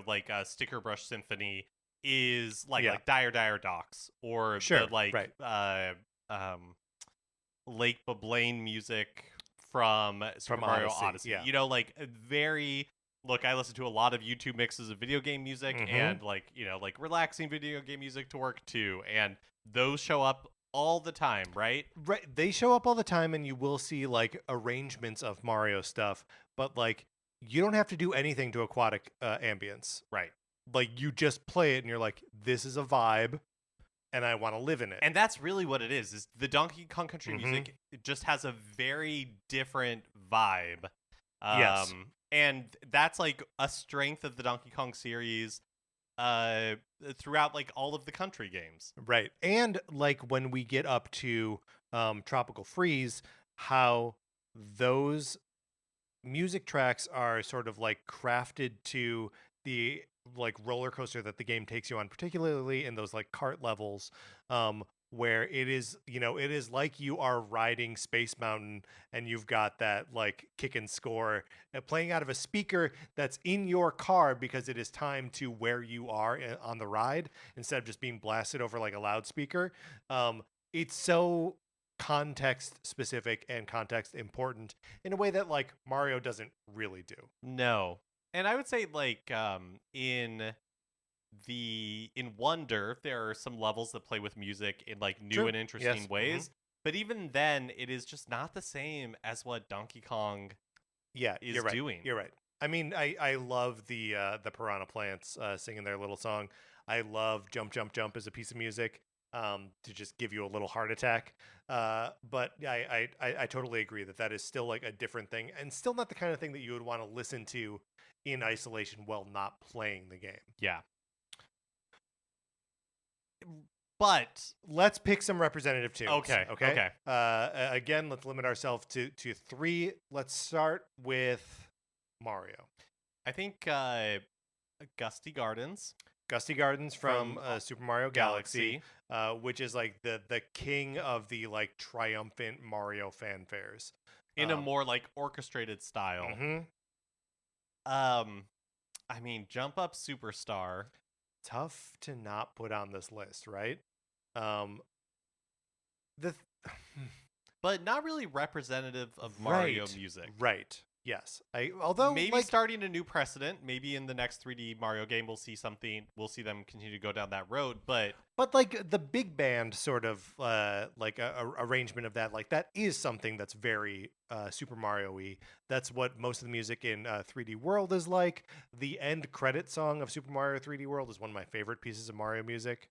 like Sticker Brush Symphony is like Dire Dire Docks or the Lake Boblaine music from Super Mario Odyssey. Yeah. Look, I listen to a lot of YouTube mixes of video game music and like relaxing video game music to work too. And those show up all the time, right? Right. They show up all the time and you will see like arrangements of Mario stuff, but like you don't have to do anything to aquatic ambience. Right. Like you just play it and you're like, this is a vibe and I want to live in it. And that's really what it is the Donkey Kong Country music. It just has a very different vibe. Yes. And that's like a strength of the Donkey Kong series throughout like all of the country games. Right. And like when we get up to Tropical Freeze, how those music tracks are sort of like crafted to the like roller coaster that the game takes you on, particularly in those like kart levels, where it is like you are riding Space Mountain and you've got that like kick and score playing out of a speaker that's in your car because it is timed to where you are on the ride instead of just being blasted over like a loudspeaker. It's so context specific and context important in a way that like Mario doesn't really do. No. And I would say like in Wonder, there are some levels that play with music in like new and interesting ways. But even then, it is just not the same as what Donkey Kong is doing. You're right. I mean, I love the Piranha Plants singing their little song. I love Jump Jump Jump as a piece of music to just give you a little heart attack. But I totally agree that is still like a different thing and still not the kind of thing that you would want to listen to in isolation while not playing the game. Yeah. But let's pick some representative tunes. Okay. Again, let's limit ourselves to 3. Let's start with Mario. I think Gusty Gardens. Gusty Gardens from Super Mario Galaxy, which is like the king of the like triumphant Mario fanfares in a more like orchestrated style. I mean, Jump Up Superstar. Tough to not put on this list, right? But not really representative of Mario music. Right. Yes. Although maybe starting a new precedent, maybe in the next 3D Mario game we'll see them continue to go down that road, but like the big band sort of like a arrangement of that, like that is something that's very Super Mario-y. That's what most of the music in 3D World is like. The end credit song of Super Mario 3D World is one of my favorite pieces of Mario music.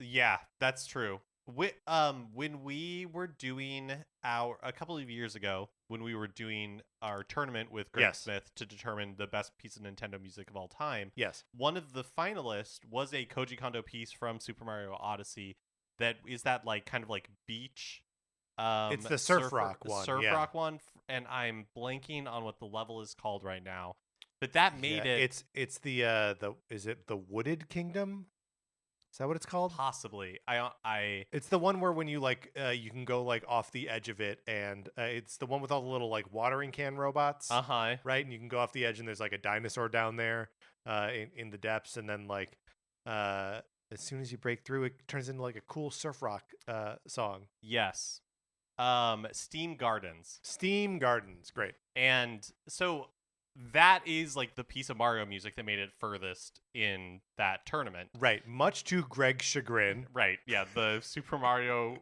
Yeah, that's true. When we were doing a couple of years ago, when we were doing our tournament with Greg Smith to determine the best piece of Nintendo music of all time, one of the finalists was a Koji Kondo piece from Super Mario Odyssey that is that like kind of like beach. It's the surf rock one. Rock one, and I'm blanking on what the level is called right now. But that made it. It's the is it the Wooded Kingdom? Is that what it's called? Possibly. It's the one where when you like you can go like off the edge of it, and it's the one with all the little like watering can robots. Right, and you can go off the edge, and there's like a dinosaur down there in the depths, and then like as soon as you break through, it turns into like a cool surf rock song. Yes. Steam Gardens. Steam Gardens, great. And so that is like the piece of Mario music that made it furthest in that tournament. Right. Much to Greg's chagrin. Right. Yeah. The Super Mario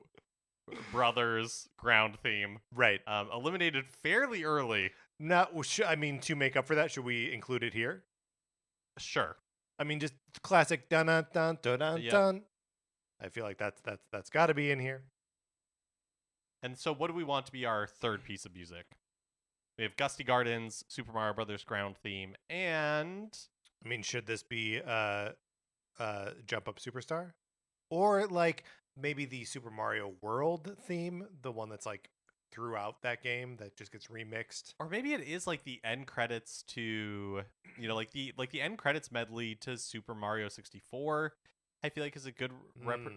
Brothers ground theme. Right. Eliminated fairly early. No, I mean, to make up for that, should we include it here? Sure. I mean, just classic dun dun dun dun dun. I feel like that's got to be in here. And so what do we want to be our third piece of music? We have Gusty Gardens, Super Mario Brothers ground theme, and I mean, should this be Jump Up Superstar? Or like maybe the Super Mario World theme, the one that's like throughout that game that just gets remixed? Or maybe it is like the end credits to, like the end credits medley to Super Mario 64. I feel like is a good like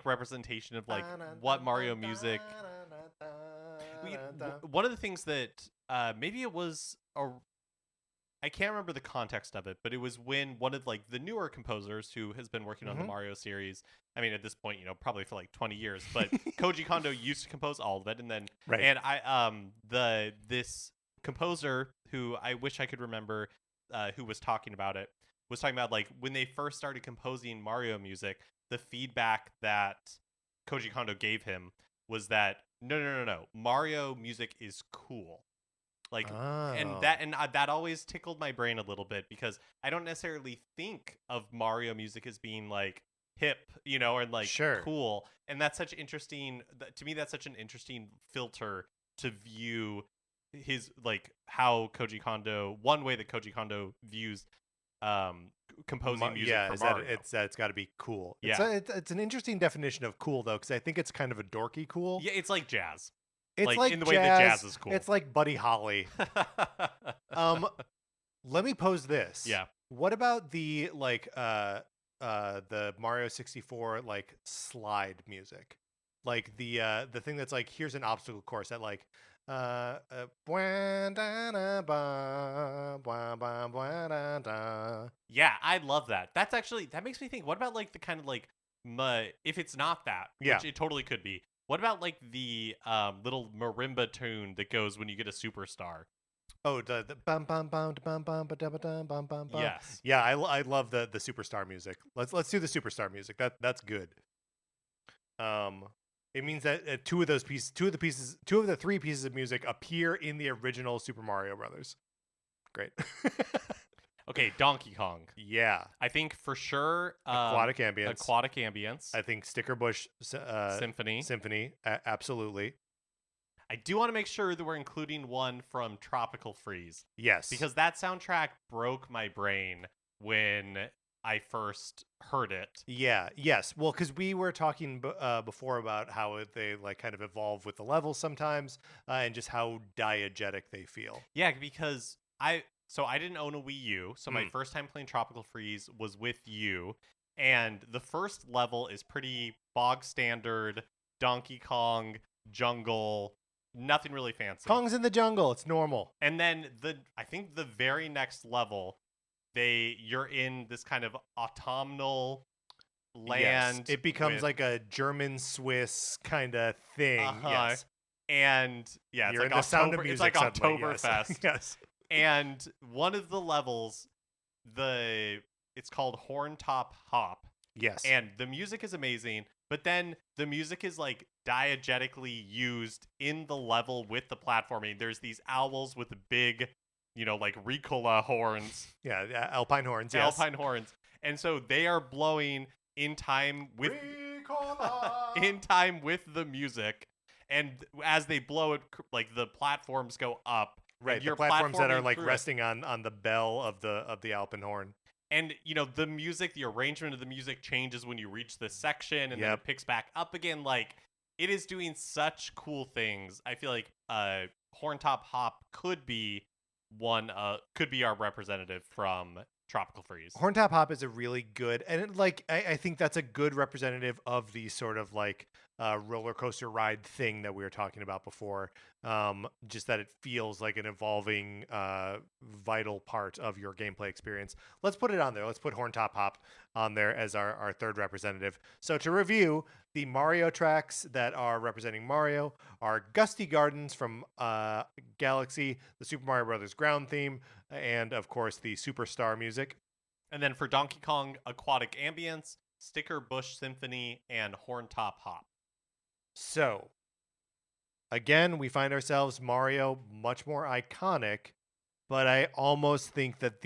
representation of like what Mario music. One of the things that maybe it was I can't remember the context of it, but it was when one of like the newer composers who has been working on the Mario series. I mean, at this point, probably for like 20 years, but Koji Kondo used to compose all of it, and then and this composer who I wish I could remember. Who was talking about like when they first started composing Mario music, the feedback that Koji Kondo gave him was that no, Mario music is cool. Like, and that always tickled my brain a little bit because I don't necessarily think of Mario music as being like hip, and like cool. And that's such interesting to me. That's such an interesting filter to view his like how Koji Kondo, one way that Koji Kondo views composing music for Mario. It's got to be cool. It's an interesting definition of cool though, because I think it's kind of a dorky cool. Yeah, it's like jazz. It's like in the way that jazz is cool. It's like Buddy Holly. Let me pose this. Yeah. What about the like the Mario 64 like slide music, like the thing that's like here's an obstacle course that like. Yeah, I love that. That's actually that makes me think. What about like the kind of like if it's not that, which it totally could be. What about like the little marimba tune that goes when you get a superstar? Oh, the bum bum bum bum bum bum bum bum. Yes. Yeah, I love the superstar music. Let's do the superstar music. That's good. It means that two of the three pieces of music appear in the original Super Mario Brothers. Great. Okay, Donkey Kong. Yeah. I think for sure Aquatic Ambience. I think Sticker Bush Symphony. Absolutely. I do want to make sure that we're including one from Tropical Freeze. Yes. Because that soundtrack broke my brain when I first heard it. Yeah. Yes. Well, because we were talking before about how they like kind of evolve with the levels sometimes, and just how diegetic they feel. Yeah, because I didn't own a Wii U, so my first time playing Tropical Freeze was with you, and the first level is pretty bog standard Donkey Kong jungle. Nothing really fancy. Kong's in the jungle. It's normal. And then I think the very next level, you're in this kind of autumnal land. Yes. It becomes like a German Swiss kind of thing. Yes. And yeah, You're it's in the Sound of Music. It's like suddenly, Oktoberfest. Yes. And one of the levels, it's called Horntop Hop. Yes. And the music is amazing, but then the music is like diegetically used in the level with the platforming. There's these owls with the big, like Ricola horns. Yeah, alpine horns. Yes. Alpine horns. And so they are blowing in time with the music. And as they blow it, like the platforms go up. Right, the platforms that are like resting on the bell of the alpenhorn. And, the music, the arrangement of the music changes when you reach this section, and then it picks back up again. Like, it is doing such cool things. I feel like Horntop Hop could be our representative from Tropical Freeze. Horntop Hop is a really good, and I think that's a good representative of the sort of like roller coaster ride thing that we were talking about before. Just that it feels like an evolving, vital part of your gameplay experience. Let's put it on there. Let's put Horntop Hop on there as our third representative. So to review, the Mario tracks that are representing Mario are Gusty Gardens from Galaxy, the Super Mario Brothers ground theme, and of course the Superstar music. And then for Donkey Kong, Aquatic Ambience, Sticker Bush Symphony, and Horntop Hop. So, again, we find ourselves Mario much more iconic, but I almost think that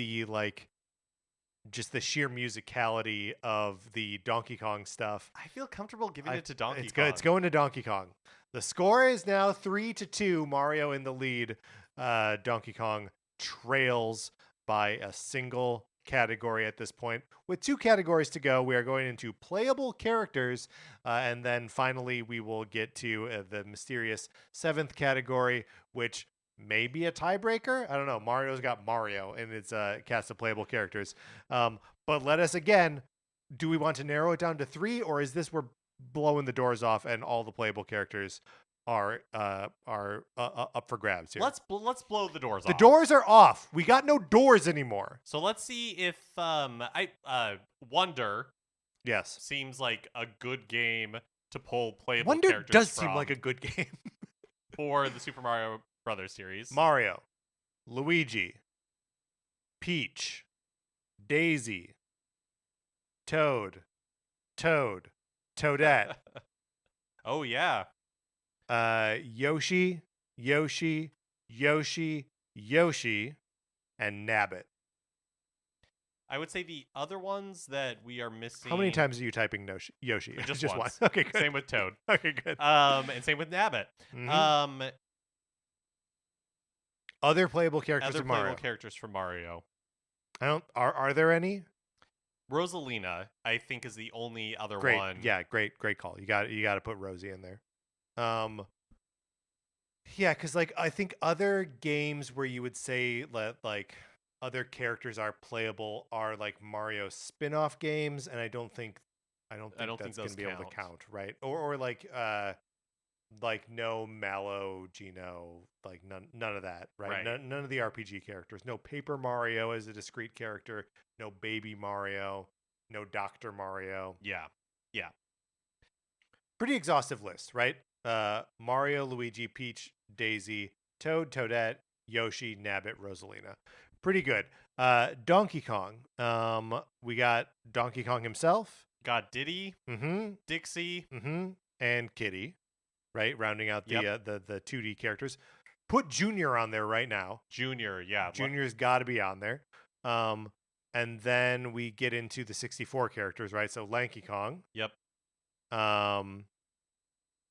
just the sheer musicality of the Donkey Kong stuff. I feel comfortable giving it to Donkey Kong. Good. It's going to Donkey Kong. The score is now 3-2. Mario in the lead. Donkey Kong trails by a single category at this point. With 2 categories to go, we are going into playable characters, and then finally we will get to the mysterious 7th category, which may be a tiebreaker. I don't know. Mario's got Mario in its cast of playable characters. But let us again, do we want to narrow it down to 3, or is this we're blowing the doors off and all the playable characters are up for grabs here? Let's blow the doors off. The doors are off. We got no doors anymore. So let's see if Wonder seems like a good game to pull playable Wonder characters does from seem like a good game. For the Super Mario Brothers series. Mario, Luigi, Peach, Daisy, Toad, Toadette. Oh yeah. Yoshi, and Nabbit. I would say the other ones that we are missing. How many times are you typing Yoshi? Just once. Okay, good. Same with Toad. Okay, good. And same with Nabbit. Mm-hmm. Other playable characters from Mario. Characters from Mario. Are there any? Rosalina, I think, is the only other one. Yeah, great call. You got to put Rosie in there. Yeah, because I think other games where you would say that other characters are playable are like Mario spin-off games, and I don't think that's going to be able to count, right? Or no Mallow, Gino, none of that, right? None of the RPG characters. No Paper Mario as a discrete character. No Baby Mario. No Dr. Mario. Yeah. Pretty exhaustive list, right? Mario, Luigi, Peach, Daisy, Toad, Toadette, Yoshi, Nabbit, Rosalina. Pretty good. Donkey Kong. We got Donkey Kong himself. Got Diddy. Mm-hmm. Dixie. Mm-hmm. And Kitty. Right? Rounding out the 2D characters. Put Junior on there right now. Junior, yeah. Junior's got to be on there. And then we get into the 64 characters, right? So Lanky Kong. Yep.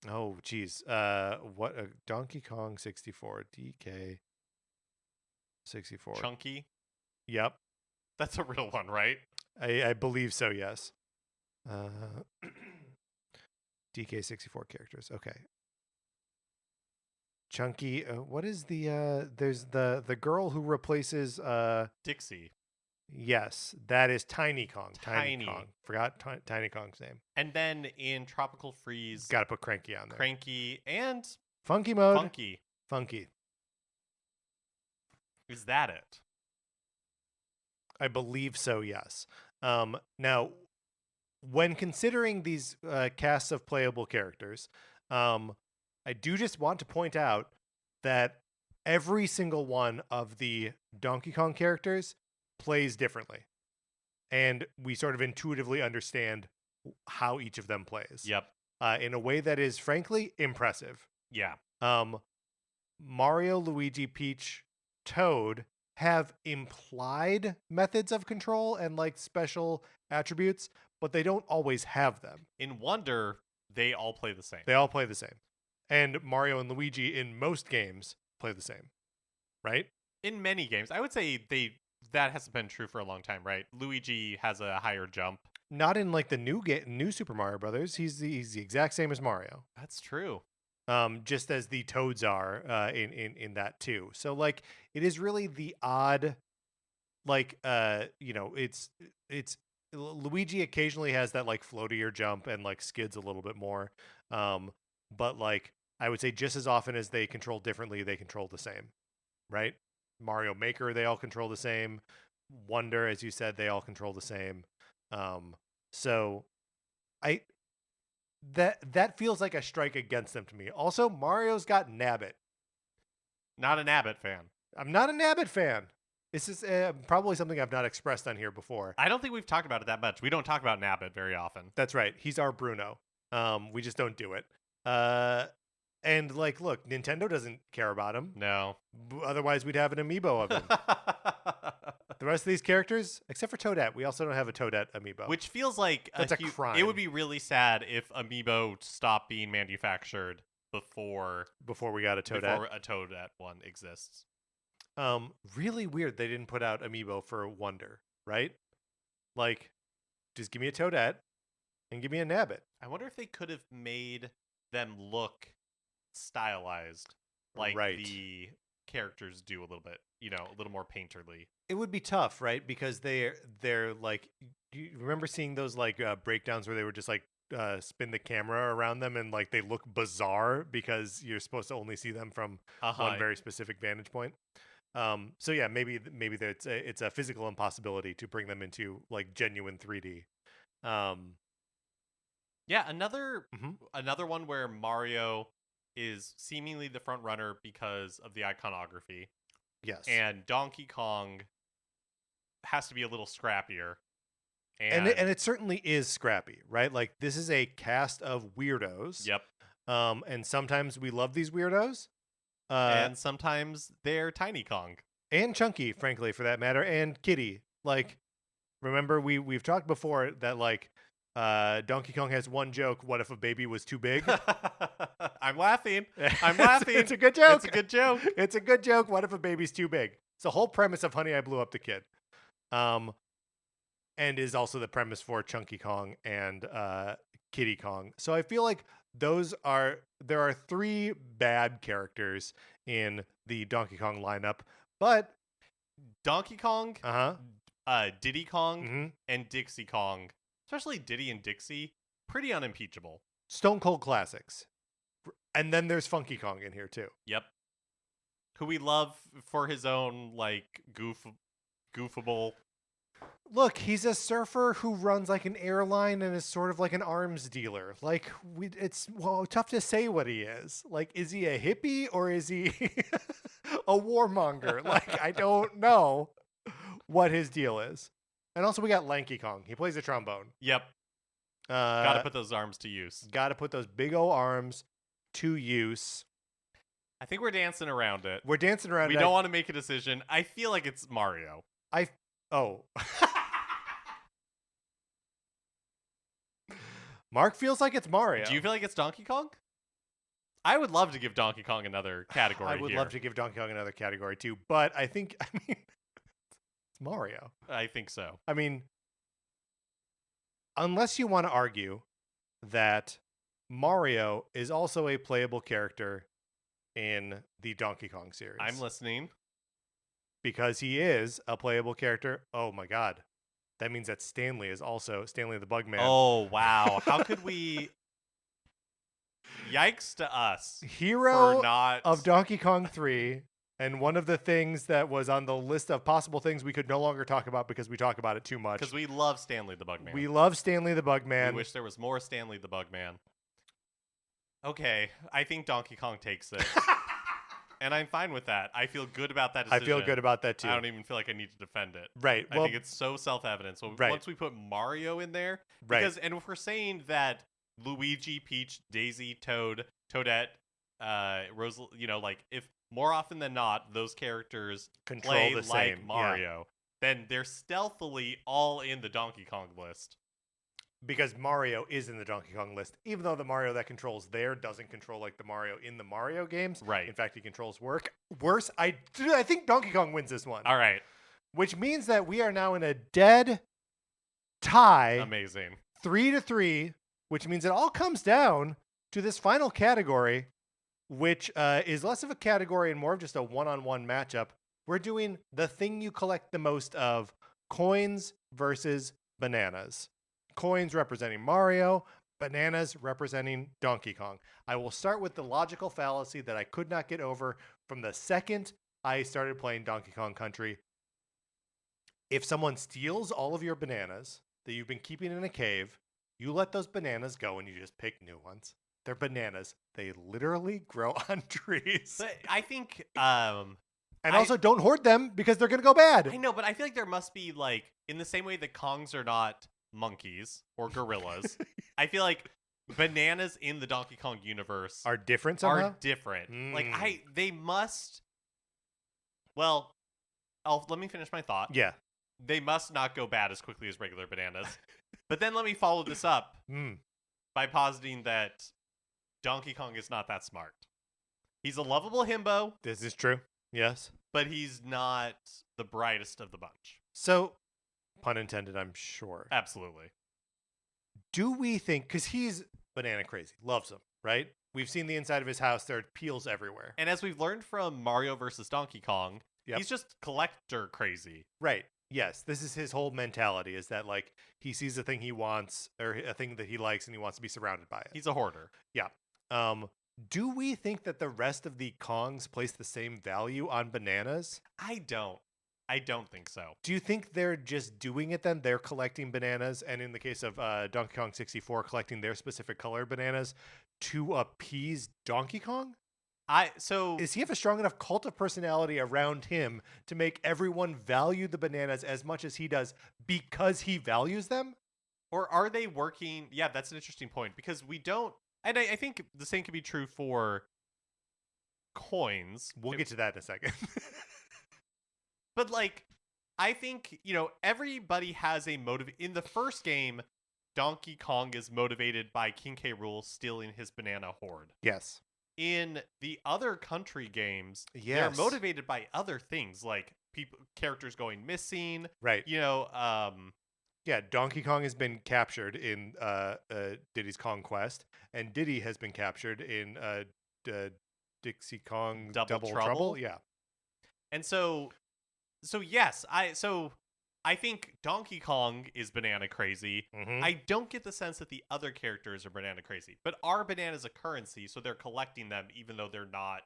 Oh, geez. Donkey Kong 64, DK 64. Chunky. Yep. That's a real one, right? I believe so, yes. DK 64 characters. Okay. Chunky. What is there's the girl who replaces Dixie. Yes, that is Tiny Kong. Tiny Kong. Forgot Tiny Kong's name. And then in Tropical Freeze, got to put Cranky on there. Cranky and Funky mode. Funky. Is that it? I believe so, yes. Now, when considering these casts of playable characters, I do just want to point out that every single one of the Donkey Kong characters plays differently. And we sort of intuitively understand how each of them plays. Yep. In a way that is, frankly, impressive. Yeah. Mario, Luigi, Peach, Toad have implied methods of control and like special attributes, but they don't always have them. In Wonder, they all play the same. They all play the same. And Mario and Luigi in most games play the same, right? In many games. I would say that hasn't been true for a long time, right? Luigi has a higher jump. Not in like the new Super Mario Brothers. He's the exact same as Mario. That's true. Just as the Toads are in that too. So like it is really the odd, like it's Luigi occasionally has that like floatier jump and like skids a little bit more. But like I would say just as often as they control differently, they control the same, right? Mario Maker, they all control the same. Wonder, as you said, they all control the same. So that feels like a strike against them to me. Also, Mario's got Nabbit. Not a Nabbit fan. I'm not a Nabbit fan. This is probably something I've not expressed on here before. I don't think we've talked about it that much. We don't talk about Nabbit very often. That's right. He's our Bruno. We just don't do it. And like, look, Nintendo doesn't care about him. No. Otherwise, we'd have an amiibo of him. The rest of these characters, except for Toadette, we also don't have a Toadette amiibo. Which feels like that's a crime. It would be really sad if amiibo stopped being manufactured before we got a Toadette. Before a Toadette one exists. Really weird they didn't put out amiibo for Wonder, right? Like, just give me a Toadette and give me a Nabbit. I wonder if they could have made them look stylized like the characters do a little bit, a little more painterly. It would be tough, right? Because they're like, do you remember seeing those like breakdowns where they were just like spin the camera around them and like they look bizarre because you're supposed to only see them from one very specific vantage point. So yeah, maybe it's a physical impossibility to bring them into like genuine 3D. Yeah, another one where Mario is seemingly the front runner because of the iconography. Yes. And Donkey Kong has to be a little scrappier. And it certainly is scrappy, right? Like this is a cast of weirdos. Yep. And sometimes we love these weirdos. And sometimes they're Tiny Kong. And Chunky, frankly, for that matter, and Kitty. Like, remember we've talked before that like Donkey Kong has one joke, what if a baby was too big? I'm laughing. It's a good joke. It's a good joke. It's a good joke. What if a baby's too big? It's the whole premise of Honey, I Blew Up the Kid. And is also the premise for Chunky Kong and Kitty Kong. So I feel like there are three bad characters in the Donkey Kong lineup, but Donkey Kong, Diddy Kong, and Dixie Kong, especially Diddy and Dixie, pretty unimpeachable. Stone Cold classics. And then there's Funky Kong in here too. Yep. Who we love for his own like goofable. Look, he's a surfer who runs like an airline and is sort of like an arms dealer. Like it's tough to say what he is. Like, is he a hippie or is he a warmonger? Like, I don't know what his deal is. And also we got Lanky Kong. He plays the trombone. Yep. Gotta put those arms to use. Gotta put those big old arms to use. I think we're dancing around it. We're dancing around it. We don't want to make a decision. I feel like it's Mario. Mark feels like it's Mario. Do you feel like it's Donkey Kong? I would love to give Donkey Kong another category. I would love to give Donkey Kong another category too, but I mean, it's Mario. I think so. I mean, unless you want to argue that Mario is also a playable character in the Donkey Kong series. I'm listening. Because he is a playable character. Oh my god. That means that Stanley is also Stanley the Bugman. Oh, wow. How could we... Yikes to us. Hero of Donkey Kong 3, and one of the things that was on the list of possible things we could no longer talk about because we talk about it too much. Because we love Stanley the Bugman. We love Stanley the Bugman. We wish there was more Stanley the Bugman. Okay, I think Donkey Kong takes it. And I'm fine with that. I feel good about that decision. I feel good about that too. I don't even feel like I need to defend it. Right. I think it's so self-evident. So once we put Mario in there, because and if we're saying that Luigi, Peach, Daisy, Toad, Toadette, Rose, like if more often than not those characters play like Mario, then they're stealthily all in the Donkey Kong list. Because Mario is in the Donkey Kong list, even though the Mario that controls there doesn't control like the Mario in the Mario games. Right. In fact, he controls worse. I think Donkey Kong wins this one. All right. Which means that we are now in a dead tie. Amazing. 3-3, which means it all comes down to this final category, which is less of a category and more of just a one-on-one matchup. We're doing the thing you collect the most of, coins versus bananas. Coins representing Mario, bananas representing Donkey Kong. I will start with the logical fallacy that I could not get over from the second I started playing Donkey Kong Country. If someone steals all of your bananas that you've been keeping in a cave, you let those bananas go and you just pick new ones. They're bananas. They literally grow on trees. But I think also don't hoard them because they're going to go bad. I know, but I feel like there must be like in the same way that Kongs are not monkeys or gorillas. I feel like bananas in the Donkey Kong universe are different somehow? Like they must. Well, let me finish my thought. Yeah. They must not go bad as quickly as regular bananas. But then let me follow this up by positing that Donkey Kong is not that smart. He's a lovable himbo. This is true. Yes. But he's not the brightest of the bunch. So, pun intended, I'm sure. Absolutely. Do we think, because he's banana crazy, loves them, right? We've seen the inside of his house. There are peels everywhere. And as we've learned from Mario versus Donkey Kong, he's just collector crazy. Right. Yes. This is his whole mentality, is that like he sees a thing he wants or a thing that he likes and he wants to be surrounded by it. He's a hoarder. Yeah. Do we think that the rest of the Kongs place the same value on bananas? I don't think so. Do you think they're just doing it then? They're collecting bananas, and in the case of Donkey Kong 64, collecting their specific colored bananas to appease Donkey Kong? Does he have a strong enough cult of personality around him to make everyone value the bananas as much as he does because he values them? Or are they working? Yeah, that's an interesting point, because we don't. And I think the same could be true for coins. We'll get to that in a second. But like, I think, everybody has a motive. In the first game, Donkey Kong is motivated by King K. Rool stealing his banana hoard. Yes. In the other country games, they're motivated by other things, like characters going missing. Right. Yeah, Donkey Kong has been captured in Diddy's Kong Quest, and Diddy has been captured in Dixie Kong Double Trouble. Yeah. And so yes, I think Donkey Kong is banana crazy. Mm-hmm. I don't get the sense that the other characters are banana crazy, but are bananas a currency, so they're collecting them even though they're not.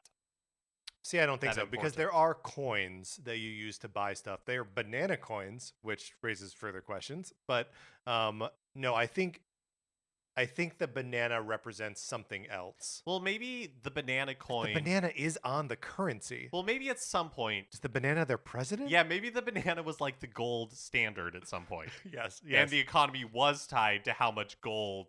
See, I don't think so, because there are coins that you use to buy stuff. They are banana coins, which raises further questions. But no, I think the banana represents something else. Well, maybe the banana coin. The banana is on the currency. Well, maybe at some point. Is the banana their president? Yeah, maybe the banana was like the gold standard at some point. Yes. And the economy was tied to how much gold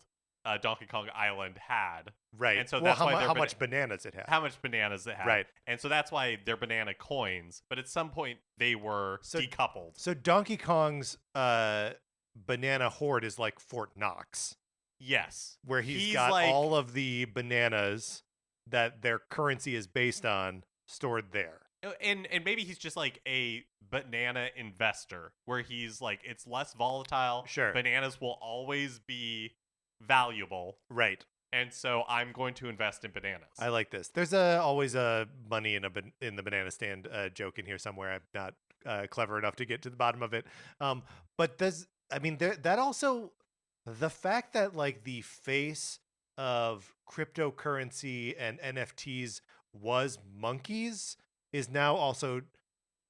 Donkey Kong Island had. Right. And so that's why how much bananas it had. How much bananas it had. Right. And so that's why they're banana coins. But at some point, they were decoupled. So Donkey Kong's banana hoard is like Fort Knox. Yes. Where he's got all of the bananas that their currency is based on stored there. And maybe he's just like a banana investor, where he's like, it's less volatile. Sure. Bananas will always be valuable. Right. And so I'm going to invest in bananas. I like this. There's always a money in the banana stand joke in here somewhere. I'm not clever enough to get to the bottom of it. But that also, the fact that like the face of cryptocurrency and NFTs was monkeys is now also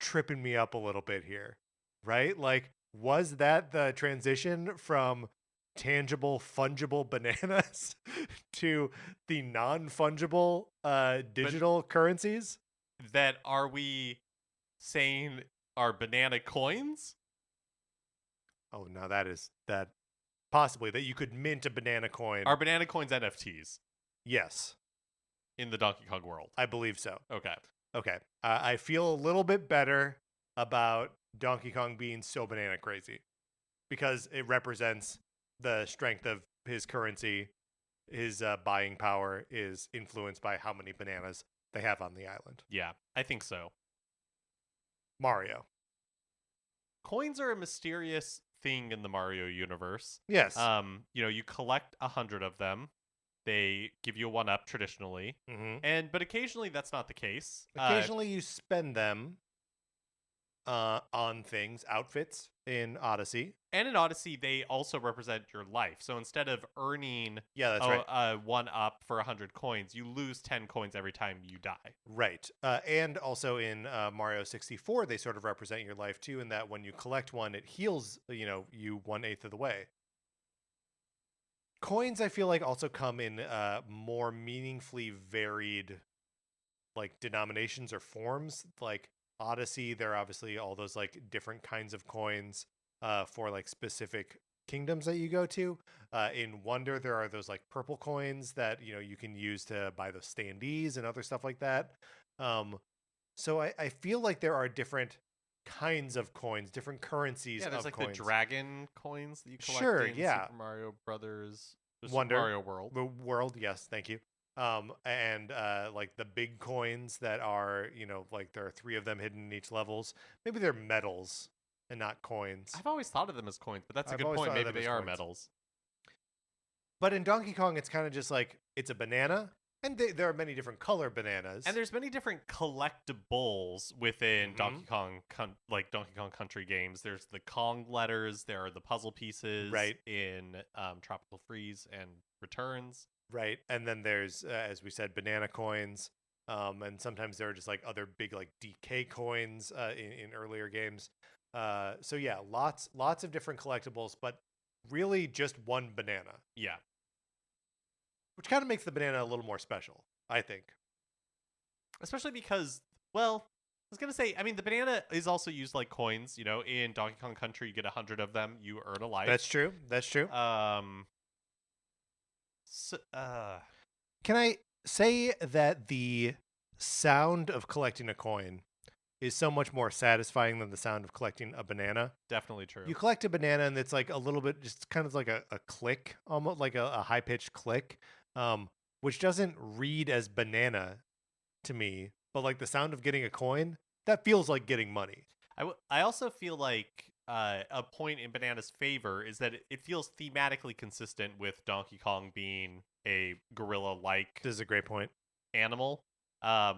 tripping me up a little bit here, right? Like, was that the transition from tangible, fungible bananas to the non-fungible digital currencies. That are we saying are banana coins? Oh, no, that possibly that you could mint a banana coin. Are banana coins NFTs? Yes. In the Donkey Kong world? I believe so. Okay. Okay. I feel a little bit better about Donkey Kong being so banana crazy because it represents the strength of his currency. His buying power is influenced by how many bananas they have on the island. Yeah, I think so. Mario. Coins are a mysterious thing in the Mario universe. Yes. You collect 100 of them. They give you a 1-up traditionally, but occasionally that's not the case. Occasionally you spend them on things, outfits in Odyssey. And in Odyssey, they also represent your life. So instead of earning that's right. 1-up for 100 coins, you lose 10 coins every time you die. Right. And also in Mario 64, they sort of represent your life too, in that when you collect one, it heals you 1/8 of the way. Coins, I feel like, also come in more meaningfully varied like denominations or forms. Like Odyssey, there are obviously all those like different kinds of coins for like specific kingdoms that you go to. In Wonder, there are those like purple coins that you can use to buy those standees and other stuff like that. So I feel like there are different kinds of coins, different currencies. Yeah, there's like coins. the dragon coins that you collect in Super Mario Brothers. Wonder, Mario World. World, yes, thank you. And like the big coins that are, like there are 3 of them hidden in each levels. Maybe they're medals and not coins. I've always thought of them as coins, but that's a good point. Maybe they are medals. But in Donkey Kong, it's kind of just like it's a banana, and there are many different color bananas. And there's many different collectibles within Donkey Kong Country games. There's the Kong letters. There are the puzzle pieces. Right. In Tropical Freeze and Returns. Right. And then there's, as we said, banana coins. And sometimes there are just like other big like DK coins in earlier games. So yeah, lots of different collectibles, but really just one banana. Yeah. Which kind of makes the banana a little more special, I think. Especially because, well, I was going to say, I mean, the banana is also used like coins. In Donkey Kong Country, you get 100 of them, you earn a life. That's true. Can I say that the sound of collecting a coin is so much more satisfying than the sound of collecting a banana? Definitely true. You collect a banana and it's like a little bit, just kind of like a click, almost like a high-pitched click, which doesn't read as banana to me, but like the sound of getting a coin, that feels like getting money. I also feel like a point in Banana's favor is that it feels thematically consistent with Donkey Kong being a gorilla-like. This is a great point. Animal.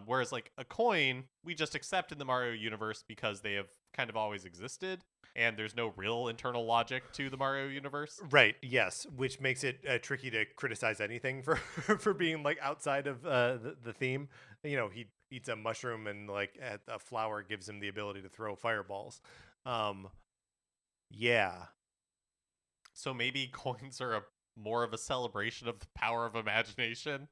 Whereas like a coin, we just accept in the Mario universe because they have kind of always existed, and there's no real internal logic to the Mario universe. Right. Yes, which makes it tricky to criticize anything for for being like outside of the theme. He eats a mushroom and like a flower gives him the ability to throw fireballs. Yeah. So maybe coins are more of a celebration of the power of imagination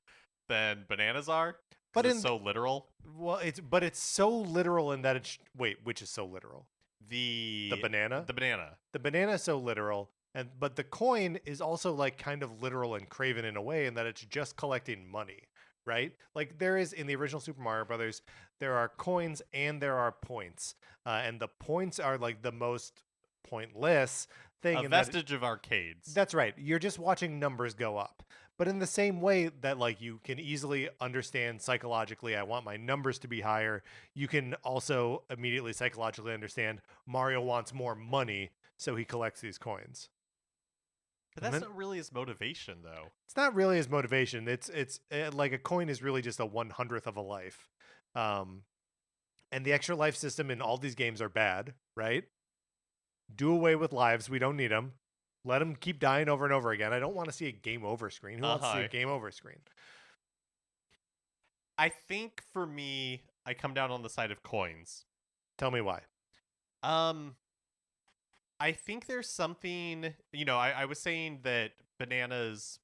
than bananas are. But it's so literal. Well, it's so literal in that it's which is so literal? The banana? The banana. The banana is so literal, but the coin is also like kind of literal and craven in a way in that it's just collecting money, right? Like there is in the original Super Mario Brothers, there are coins and there are points. And the points are like the most pointless thing. A vestige of arcades. That's right. You're just watching numbers go up. But in the same way that like you can easily understand psychologically, I want my numbers to be higher, you can also immediately psychologically understand Mario wants more money, so he collects these coins. But that's not really his motivation, though. It's not really his motivation. It's like a coin is really just a 1/100th of a life. And the extra life system in all these games are bad, right? Do away with lives. We don't need them. Let them keep dying over and over again. I don't want to see a game over screen. Who wants to see a game over screen? I think for me, I come down on the side of coins. Tell me why. I I think there's something, I was saying that bananas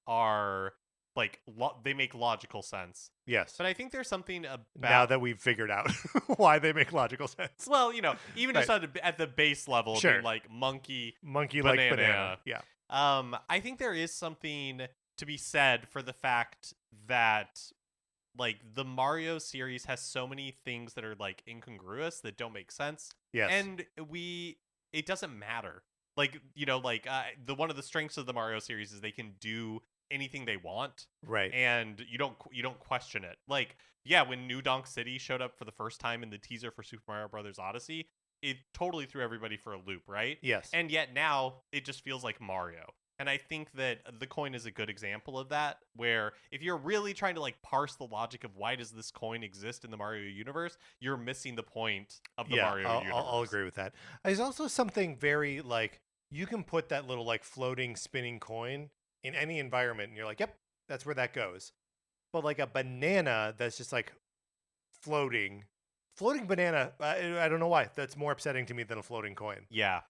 are like they make logical sense. Yes. But I think there's something about now that we've figured out why they make logical sense. Well, even just at the base level, sure. being like monkey like banana. Yeah. I think there is something to be said for the fact that like the Mario series has so many things that are like incongruous that don't make sense. Yes. And it doesn't matter. Like, one of the strengths of the Mario series is they can do anything they want. Right. And you don't question it. Like, yeah, when New Donk City showed up for the first time in the teaser for Super Mario Brothers Odyssey, it totally threw everybody for a loop, right? Yes. And yet now it just feels like Mario. And I think that the coin is a good example of that, where if you're really trying to like parse the logic of why does this coin exist in the Mario universe, you're missing the point of the Mario universe. I'll agree with that. There's also something very like, you can put that little like floating spinning coin in any environment and you're like, yep, that's where that goes. But like a banana that's just like floating banana, I don't know why. That's more upsetting to me than a floating coin. Yeah.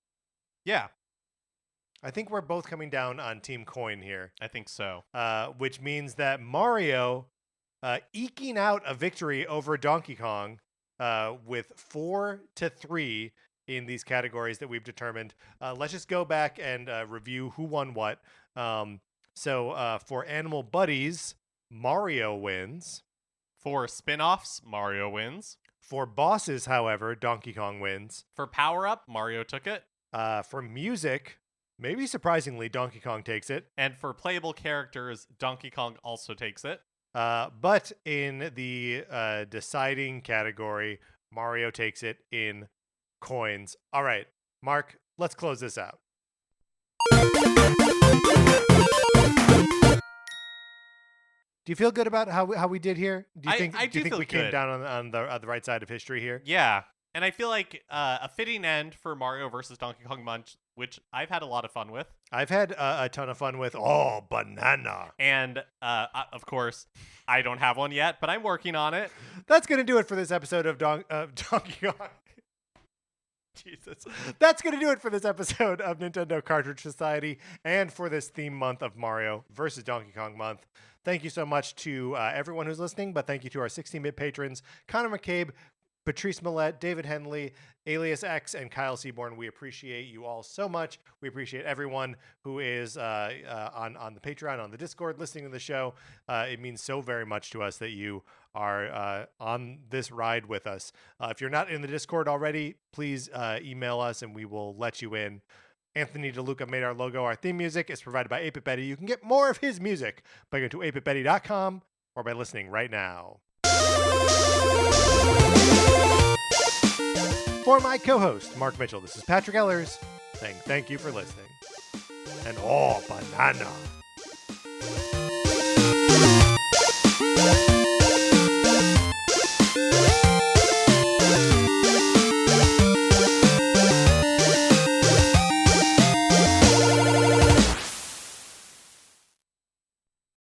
I think we're both coming down on Team Coin here. I think so. Which means that Mario eking out a victory over Donkey Kong with 4-3 in these categories that we've determined. Let's just go back and review who won what. So for Animal Buddies, Mario wins. For spin-offs, Mario wins. For bosses, however, Donkey Kong wins. For power-up, Mario took it. For music, maybe surprisingly, Donkey Kong takes it. And for playable characters, Donkey Kong also takes it. But in the deciding category, Mario takes it in coins. All right, Mark, let's close this out. Do you feel good about how we did here? Do you think we came down on the right side of history here? Yeah. And I feel like a fitting end for Mario versus Donkey Kong Munch, which I've had a lot of fun with. I've had a ton of fun with. Oh, banana. And, of course, I don't have one yet, but I'm working on it. That's going to do it for this episode of Donkey Kong. Jesus. That's going to do it for this episode of Nintendo Cartridge Society and for this theme month of Mario versus Donkey Kong month. Thank you so much to everyone who's listening, but thank you to our 16-bit patrons, Connor McCabe, Patrice Millette, David Henley, Alias X, and Kyle Seaborn. We appreciate you all so much. We appreciate everyone who is on the Patreon, on the Discord, listening to the show. It means so very much to us that you are on this ride with us. If you're not in the Discord already, please email us and we will let you in. Anthony DeLuca made our logo. Our theme music is provided by 8-Bit Betty. You can get more of his music by going to 8bitbetty.com or by listening right now. For my co-host, Mark Mitchell, this is Patrick Ellers saying thank you for listening. And oh, banana.